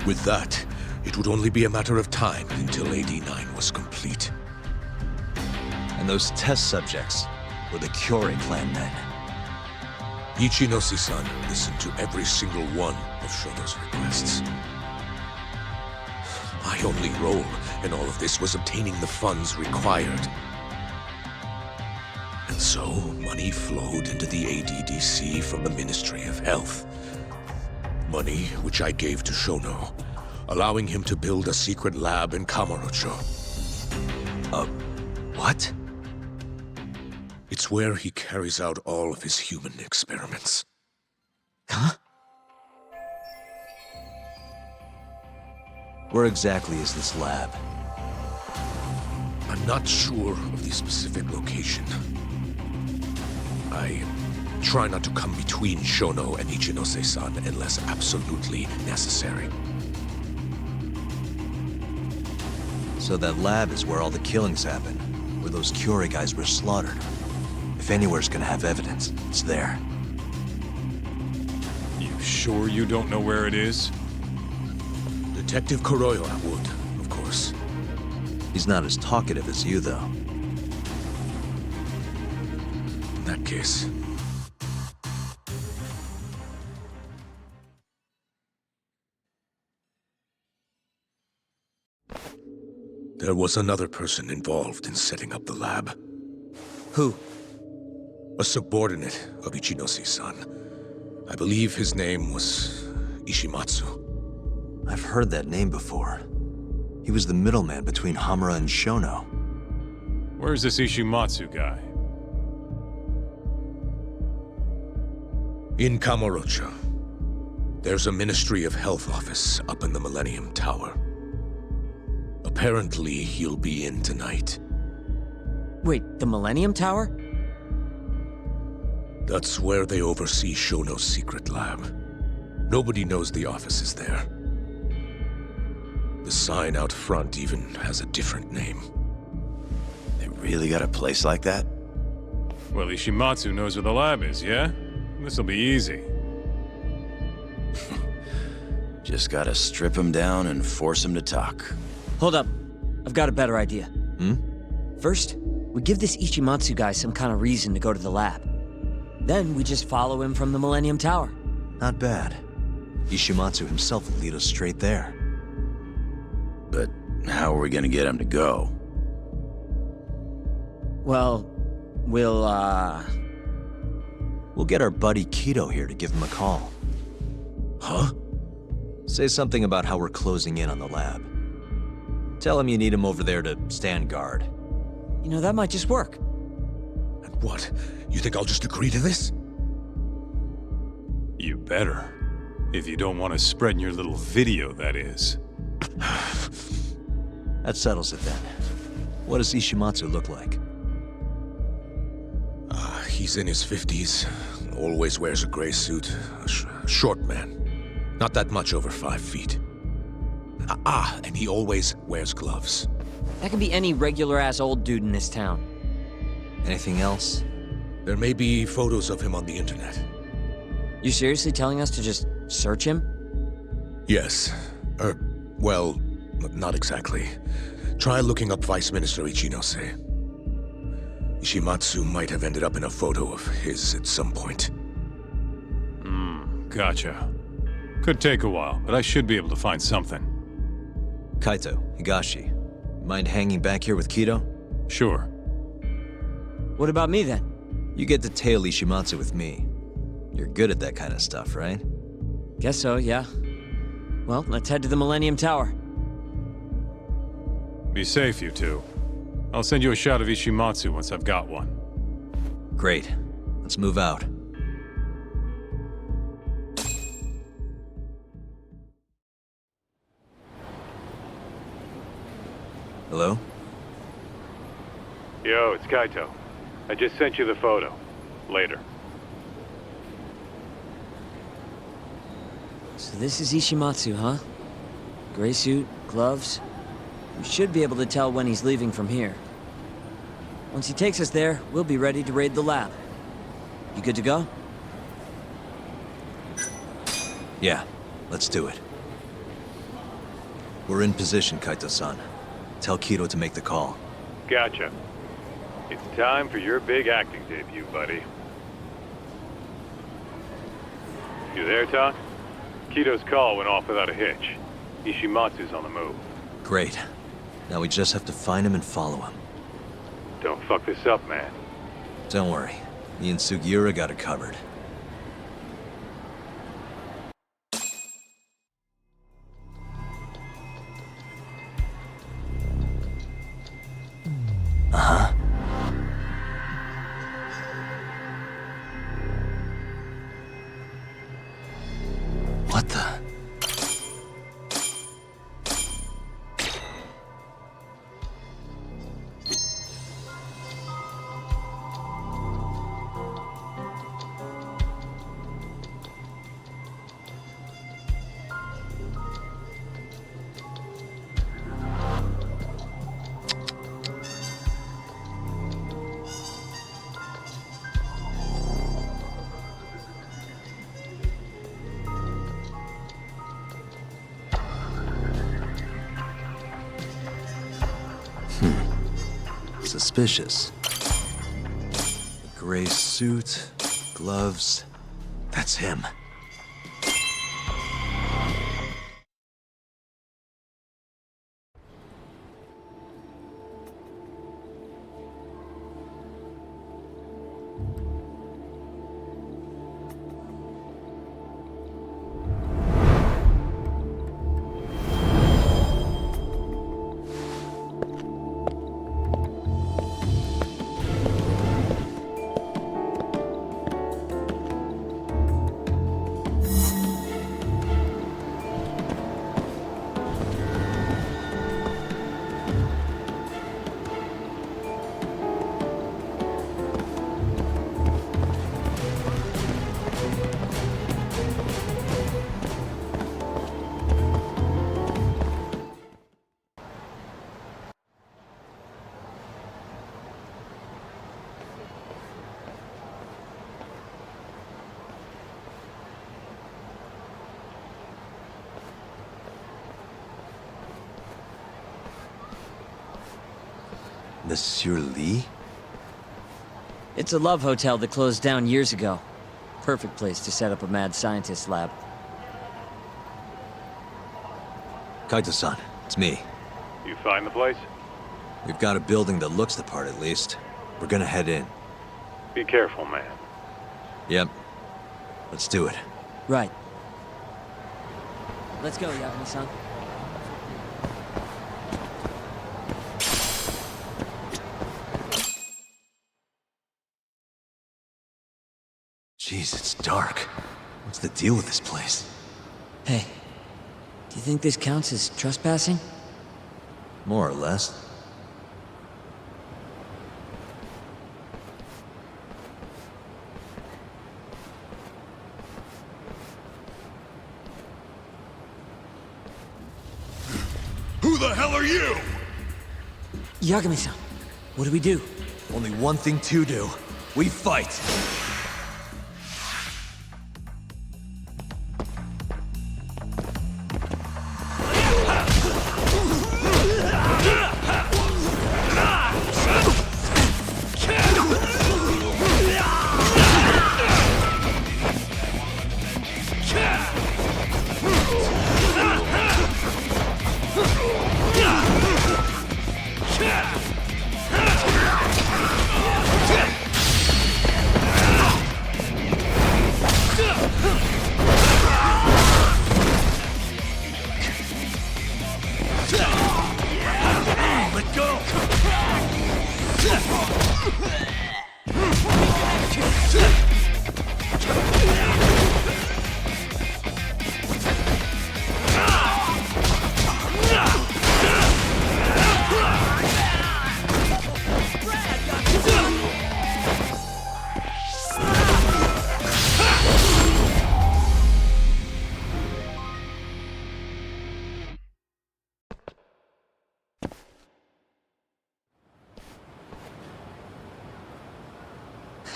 With that, it would only be a matter of time until AD-9 was complete. And those test subjects were the Kyorei clan men. Ichinose-san listened to every single one of Shono's requests. My only role in all of this was obtaining the funds required. And so, money flowed into the ADDC from the Ministry of Health. Money which I gave to Shono, allowing him to build a secret lab in Kamurocho. What? It's where he carries out all of his human experiments. Huh? Where exactly is this lab? I'm not sure of the specific location. I try not to come between Shono and Ichinose-san unless absolutely necessary. So that lab is where all the killings happened, where those Kyorei guys were slaughtered. If anywhere's gonna have evidence, it's there. You sure you don't know where it is? Detective Kuroiwa would, of course. He's not as talkative as you, though. In that case... There was another person involved in setting up the lab. Who? A subordinate of Ichinose-san. I believe his name was Ishimatsu. I've heard that name before. He was the middleman between Hamura and Shono. Where's this Ishimatsu guy? In Kamurocho. There's a Ministry of Health office up in the Millennium Tower. Apparently, he'll be in tonight. Wait, the Millennium Tower? That's where they oversee Shono's secret lab. Nobody knows the office is there. The sign out front even has a different name. They really got a place like that? Well, Ishimatsu knows where the lab is, yeah? This'll be easy. Just gotta strip him down and force him to talk. Hold up. I've got a better idea. Hmm? First, We give this Ichimatsu guy some kind of reason to go to the lab. Then we just follow him from the Millennium Tower. Not bad. Ishimatsu himself will lead us straight there. But how are we gonna get him to go? Well, We'll get our buddy Kido here to give him a call. Huh? Say something about how we're closing in on the lab. Tell him you need him over there to stand guard. You know, that might just work. And what? You think I'll just agree to this? You better. If you don't want to spread in your little video, that is. That settles it then. What does Ishimatsu look like? He's in his 50s. Always wears a gray suit. Short man. Not that much over 5 feet. And he always wears gloves. That could be any regular-ass old dude in this town. Anything else? There may be photos of him on the internet. You seriously telling us to just search him? Yes. Well, not exactly. Try looking up Vice Minister Ichinose. Ishimatsu might have ended up in a photo of his at some point. Gotcha. Could take a while, but I should be able to find something. Kaito, Higashi, mind hanging back here with Kido? Sure. What about me then? You get to tail Ishimatsu with me. You're good at that kind of stuff, right? Guess so, yeah. Well, let's head to the Millennium Tower. Be safe, you two. I'll send you a shot of Ishimatsu once I've got one. Great. Let's move out. Hello? Yo, it's Kaito. I just sent you the photo. Later. So this is Ishimatsu, huh? Gray suit, gloves. We should be able to tell when he's leaving from here. Once he takes us there, we'll be ready to raid the lab. You good to go? Yeah, let's do it. We're in position, Kaito-san. Tell Kido to make the call. Gotcha. It's time for your big acting debut, buddy. You there, Talk? Kido's call went off without a hitch. Ishimatsu's on the move. Great. Now we just have to find him and follow him. Don't fuck this up, man. Don't worry. Me and Sugiura got it covered. Uh-huh. What the? Suspicious. Gray suit, gloves. That's him. Monsieur Lee? It's a love hotel that closed down years ago. Perfect place to set up a mad scientist lab. Kaito-san, it's me. You find the place? We've got a building that looks the part at least. We're gonna head in. Be careful, man. Yep. Let's do it. Right. Let's go, Yagami-san. Jeez, it's dark. What's the deal with this place? Hey, do you think this counts as trespassing? More or less. Who the hell are you? Yagami-san, what do we do? Only one thing to do. We fight!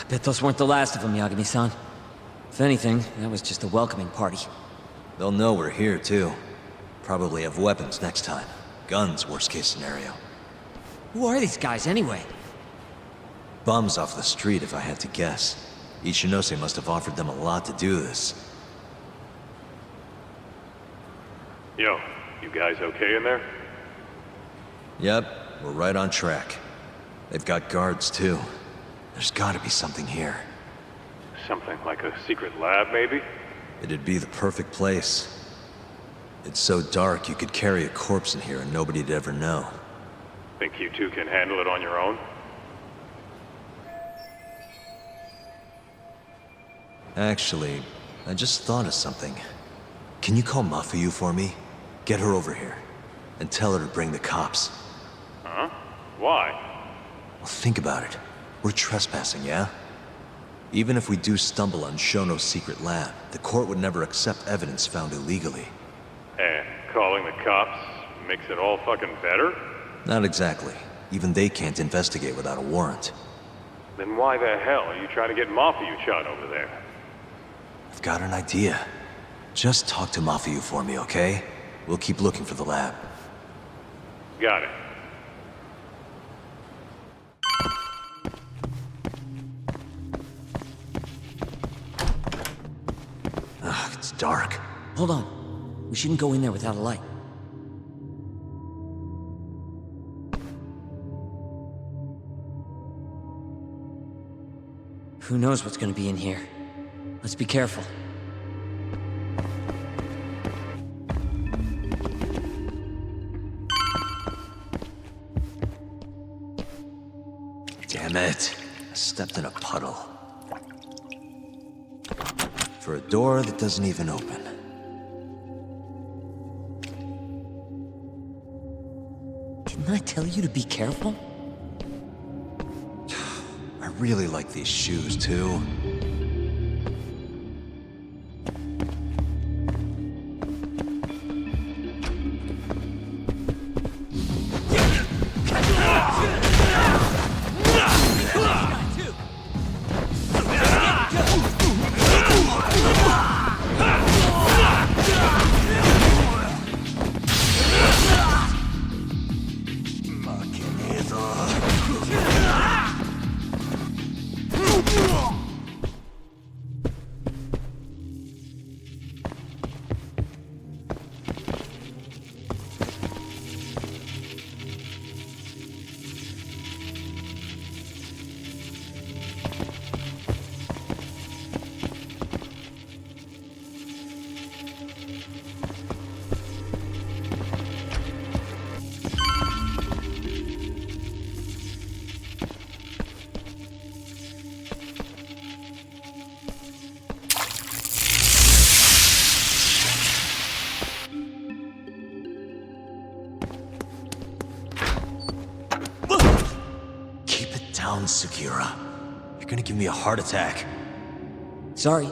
Bet those weren't the last of them, Yagami-san. If anything, that was just a welcoming party. They'll know we're here, too. Probably have weapons next time. Guns, worst case scenario. Who are these guys, anyway? Bums off the street, if I had to guess. Ichinose must have offered them a lot to do this. Yo, you guys okay in there? Yep, we're right on track. They've got guards, too. There's gotta be something here. Something like a secret lab, maybe? It'd be the perfect place. It's so dark you could carry a corpse in here and nobody'd ever know. Think you two can handle it on your own? Actually, I just thought of something. Can you call Mafuyu for me? Get her over here. And tell her to bring the cops. Huh? Why? Well, think about it. We're trespassing, yeah? Even if we do stumble on Shono's secret lab, the court would never accept evidence found illegally. And calling the cops makes it all fucking better? Not exactly. Even they can't investigate without a warrant. Then why the hell are you trying to get Mafuyu shot over there? I've got an idea. Just talk to Mafuyu for me, okay? We'll keep looking for the lab. Got it. Ugh, it's dark. Hold on. We shouldn't go in there without a light. Who knows what's gonna be in here? Let's be careful. Damn it. I stepped in a puddle. For a door that doesn't even open. Didn't I tell you to be careful? I really like these shoes, too. down, Segura. You're gonna give me a heart attack. Sorry.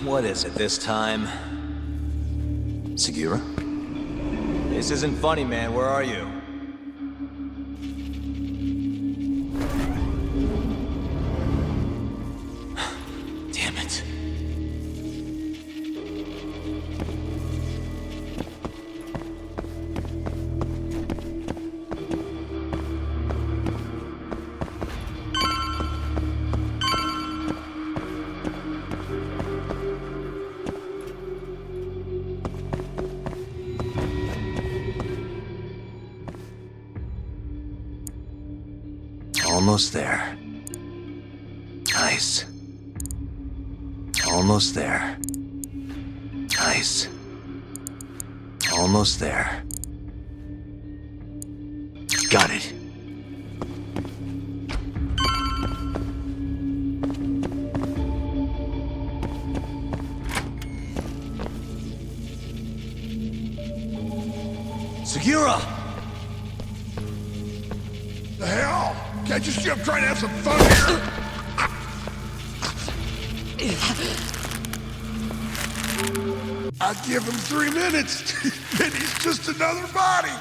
What is it this time? Segura? This isn't funny, man. Where are you? Damn it. Almost there. Nice. Almost there. Nice. Almost there. Got it. Segura! The hell? Can't you see I'm trying to have some fun here? I give him 3 minutes, then he's just another body.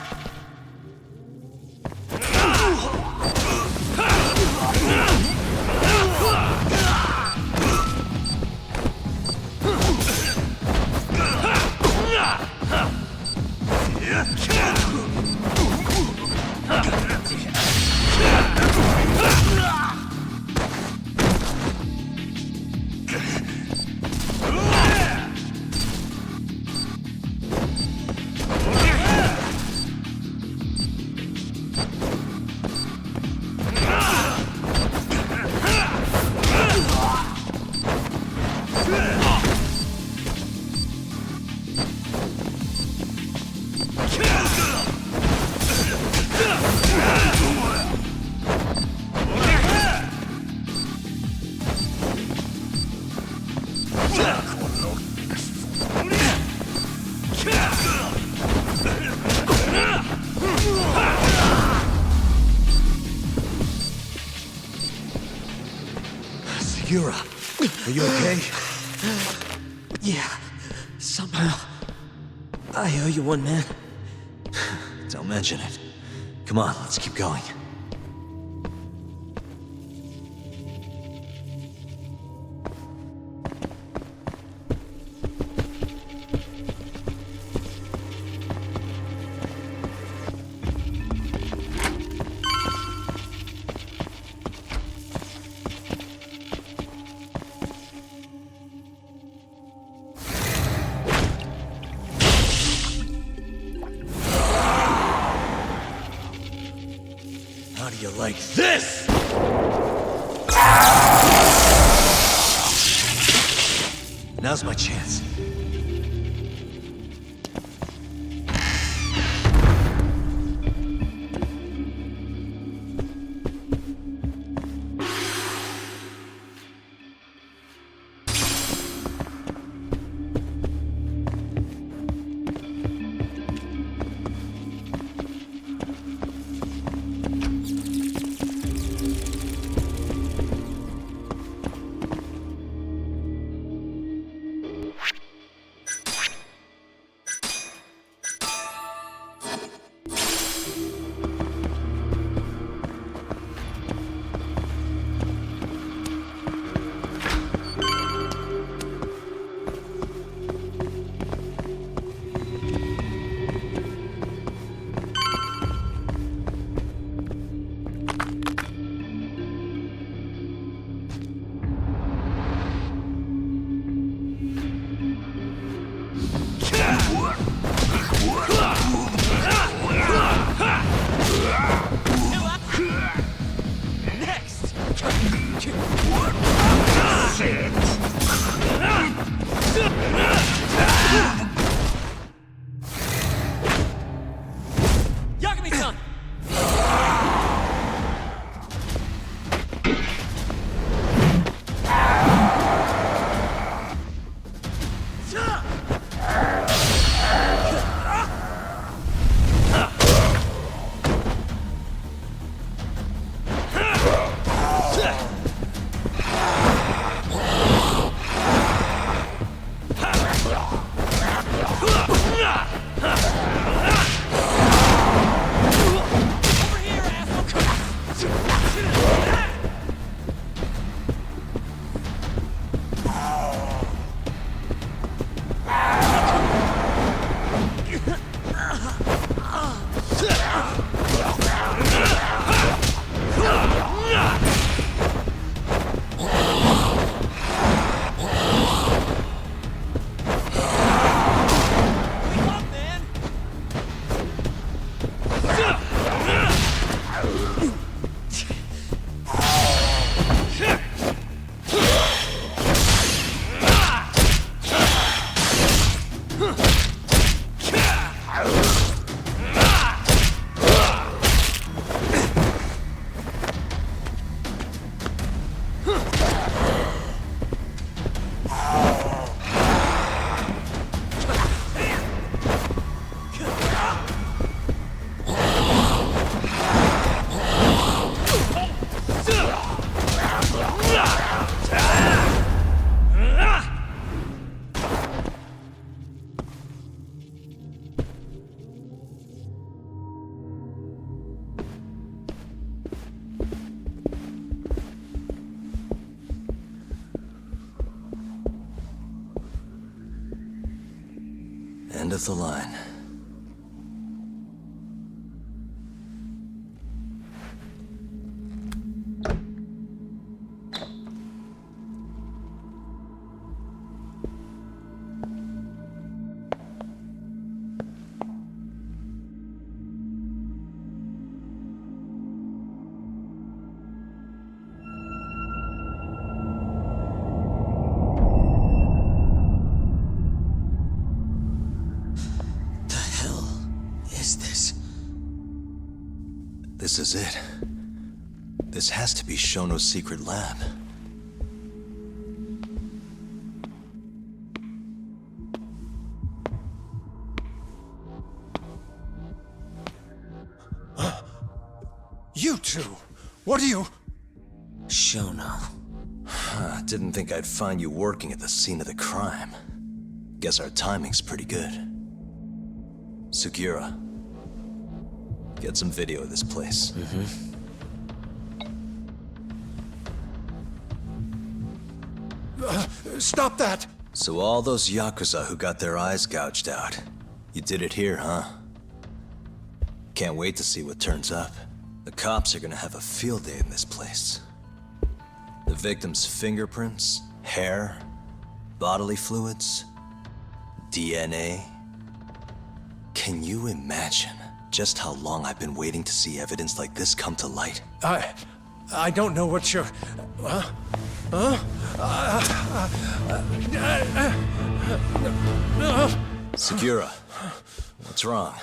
Segura, are you okay? Yeah, somehow. I owe you one, man. Don't mention it. Come on, let's keep going. How do you like this? Now's my chance. End of the line. This is it. This has to be Shono's secret lab. You two! What are you... Shono. Didn't think I'd find you working at the scene of the crime. Guess our timing's pretty good. Sugiura, get some video of this place. Stop that! So all those Yakuza who got their eyes gouged out, you did it here, huh? Can't wait to see what turns up. The cops are gonna have a field day in this place. The victim's fingerprints, hair, bodily fluids, DNA. Can you imagine just how long I've been waiting to see evidence like this come to light? I don't know what you're... Sugiura, what's wrong?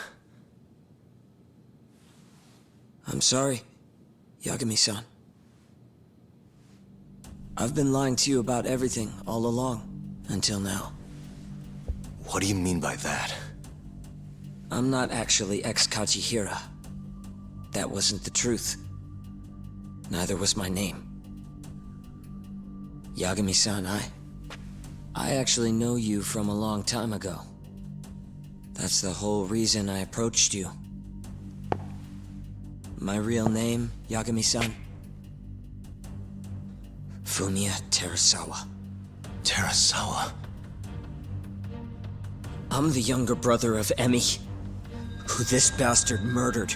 I'm sorry, Yagami-san. I've been lying to you about everything all along, until now. What do you mean by that? I'm not actually ex-Kajihira. That wasn't the truth. Neither was my name. Yagami-san, I actually know you from a long time ago. That's the whole reason I approached you. My real name, Yagami-san? Fumiya Terasawa. Terasawa? I'm the younger brother of Emi, who this bastard murdered.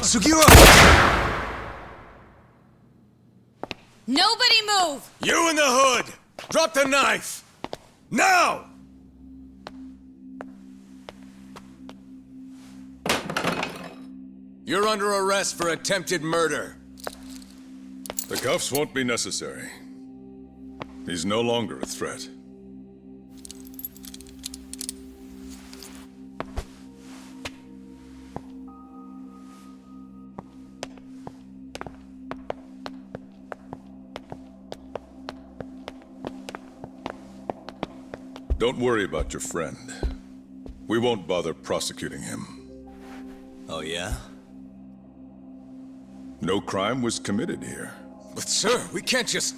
Sugiura! Nobody move! You in the hood! Drop the knife! Now! You're under arrest for attempted murder. The cuffs won't be necessary. He's no longer a threat. Don't worry about your friend. We won't bother prosecuting him. Oh, yeah? No crime was committed here. But sir, we can't just...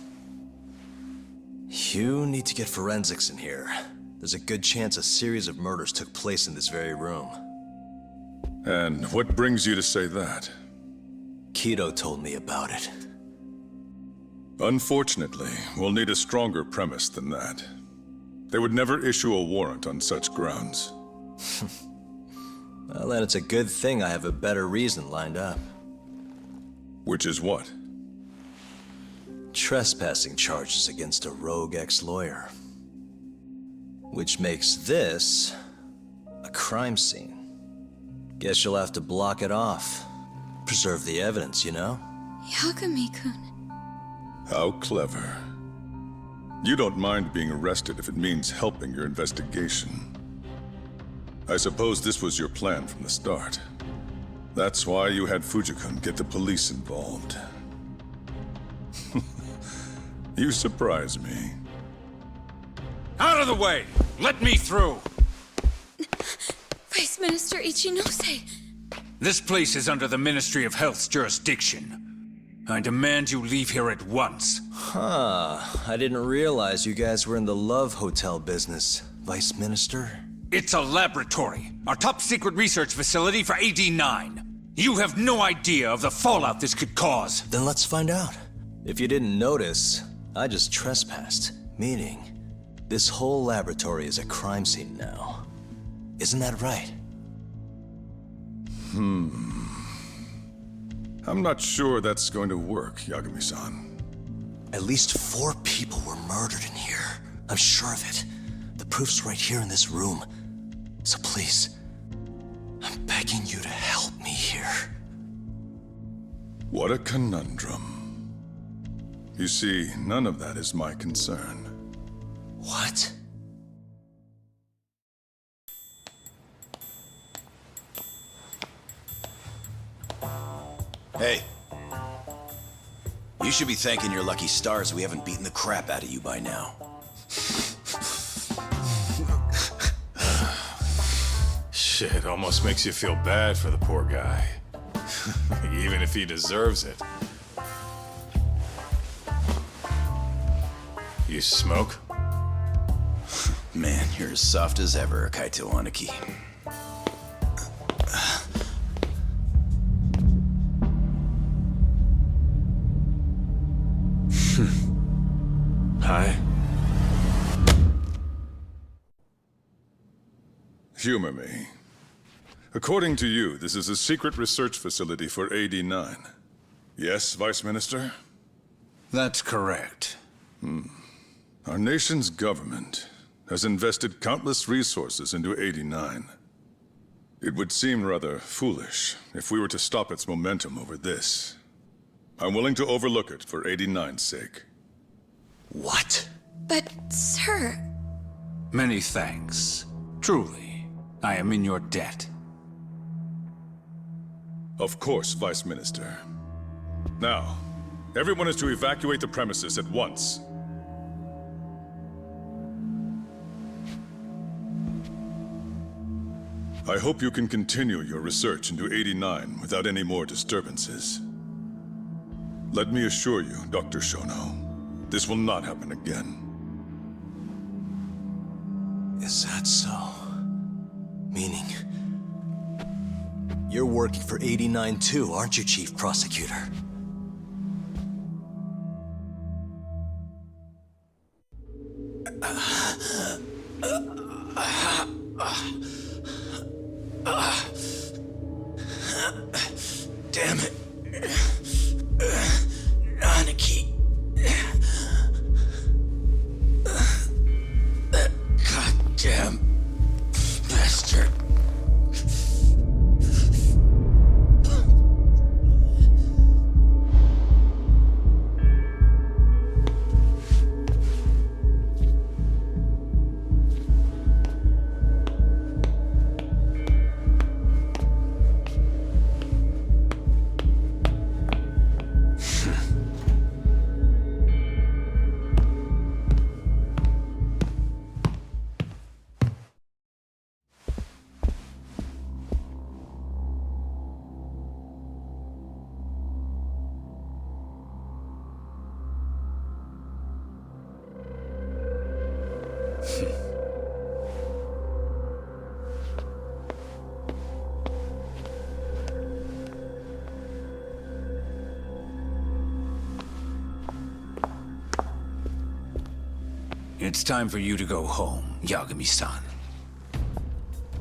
You need to get forensics in here. There's a good chance a series of murders took place in this very room. And what brings you to say that? Kido told me about it. Unfortunately, we'll need a stronger premise than that. They would never issue a warrant on such grounds. Well, then it's a good thing I have a better reason lined up. Which is what? Trespassing charges against a rogue ex-lawyer. Which makes this a crime scene. Guess you'll have to block it off. Preserve the evidence, you know? Yagami-kun. How clever. You don't mind being arrested if it means helping your investigation. I suppose this was your plan from the start. That's why you had Fujikun get the police involved. You surprise me. Out of the way! Let me through! Vice Minister Ichinose. This place is under the Ministry of Health's jurisdiction. I demand you leave here at once. Huh. I didn't realize you guys were in the Love Hotel business, Vice Minister. It's a laboratory. Our top secret research facility for AD9. You have no idea of the fallout this could cause. Then let's find out. If you didn't notice, I just trespassed. Meaning, this whole laboratory is a crime scene now. Isn't that right? I'm not sure that's going to work, Yagami-san. At least 4 people were murdered in here. I'm sure of it. The proof's right here in this room. So please, I'm begging you to help me here. What a conundrum. You see, none of that is my concern. What? Hey. You should be thanking your lucky stars we haven't beaten the crap out of you by now. Shit, almost makes you feel bad for the poor guy. Even if he deserves it. You smoke? Man, you're as soft as ever, Kaito Aniki. Hi. Humor me. According to you, this is a secret research facility for AD9. Yes, Vice Minister? That's correct. Our nation's government has invested countless resources into AD9. It would seem rather foolish if we were to stop its momentum over this. I'm willing to overlook it for AD9's sake. What? But, sir... Many thanks. Truly, I am in your debt. Of course, Vice Minister. Now, everyone is to evacuate the premises at once. I hope you can continue your research into 89 without any more disturbances. Let me assure you, Dr. Shono, this will not happen again. Is that so? Meaning... you're working for 89 too, aren't you, Chief Prosecutor? Damn it. Aniki. That goddamn bastard. It's time for you to go home, Yagami-san.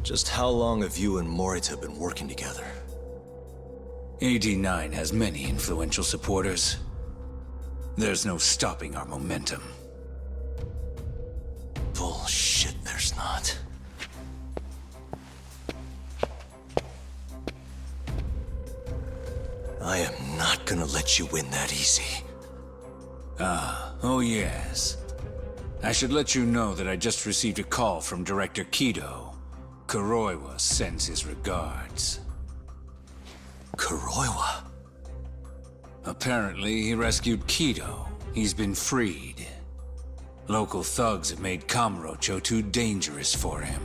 Just how long have you and Morita been working together? AD9 has many influential supporters. There's no stopping our momentum. Bullshit, there's not. I am not gonna let you win that easy. Oh yes. I should let you know that I just received a call from Director Kido. Kuroiwa sends his regards. Kuroiwa? Apparently, he rescued Kido. He's been freed. Local thugs have made Kamurocho too dangerous for him.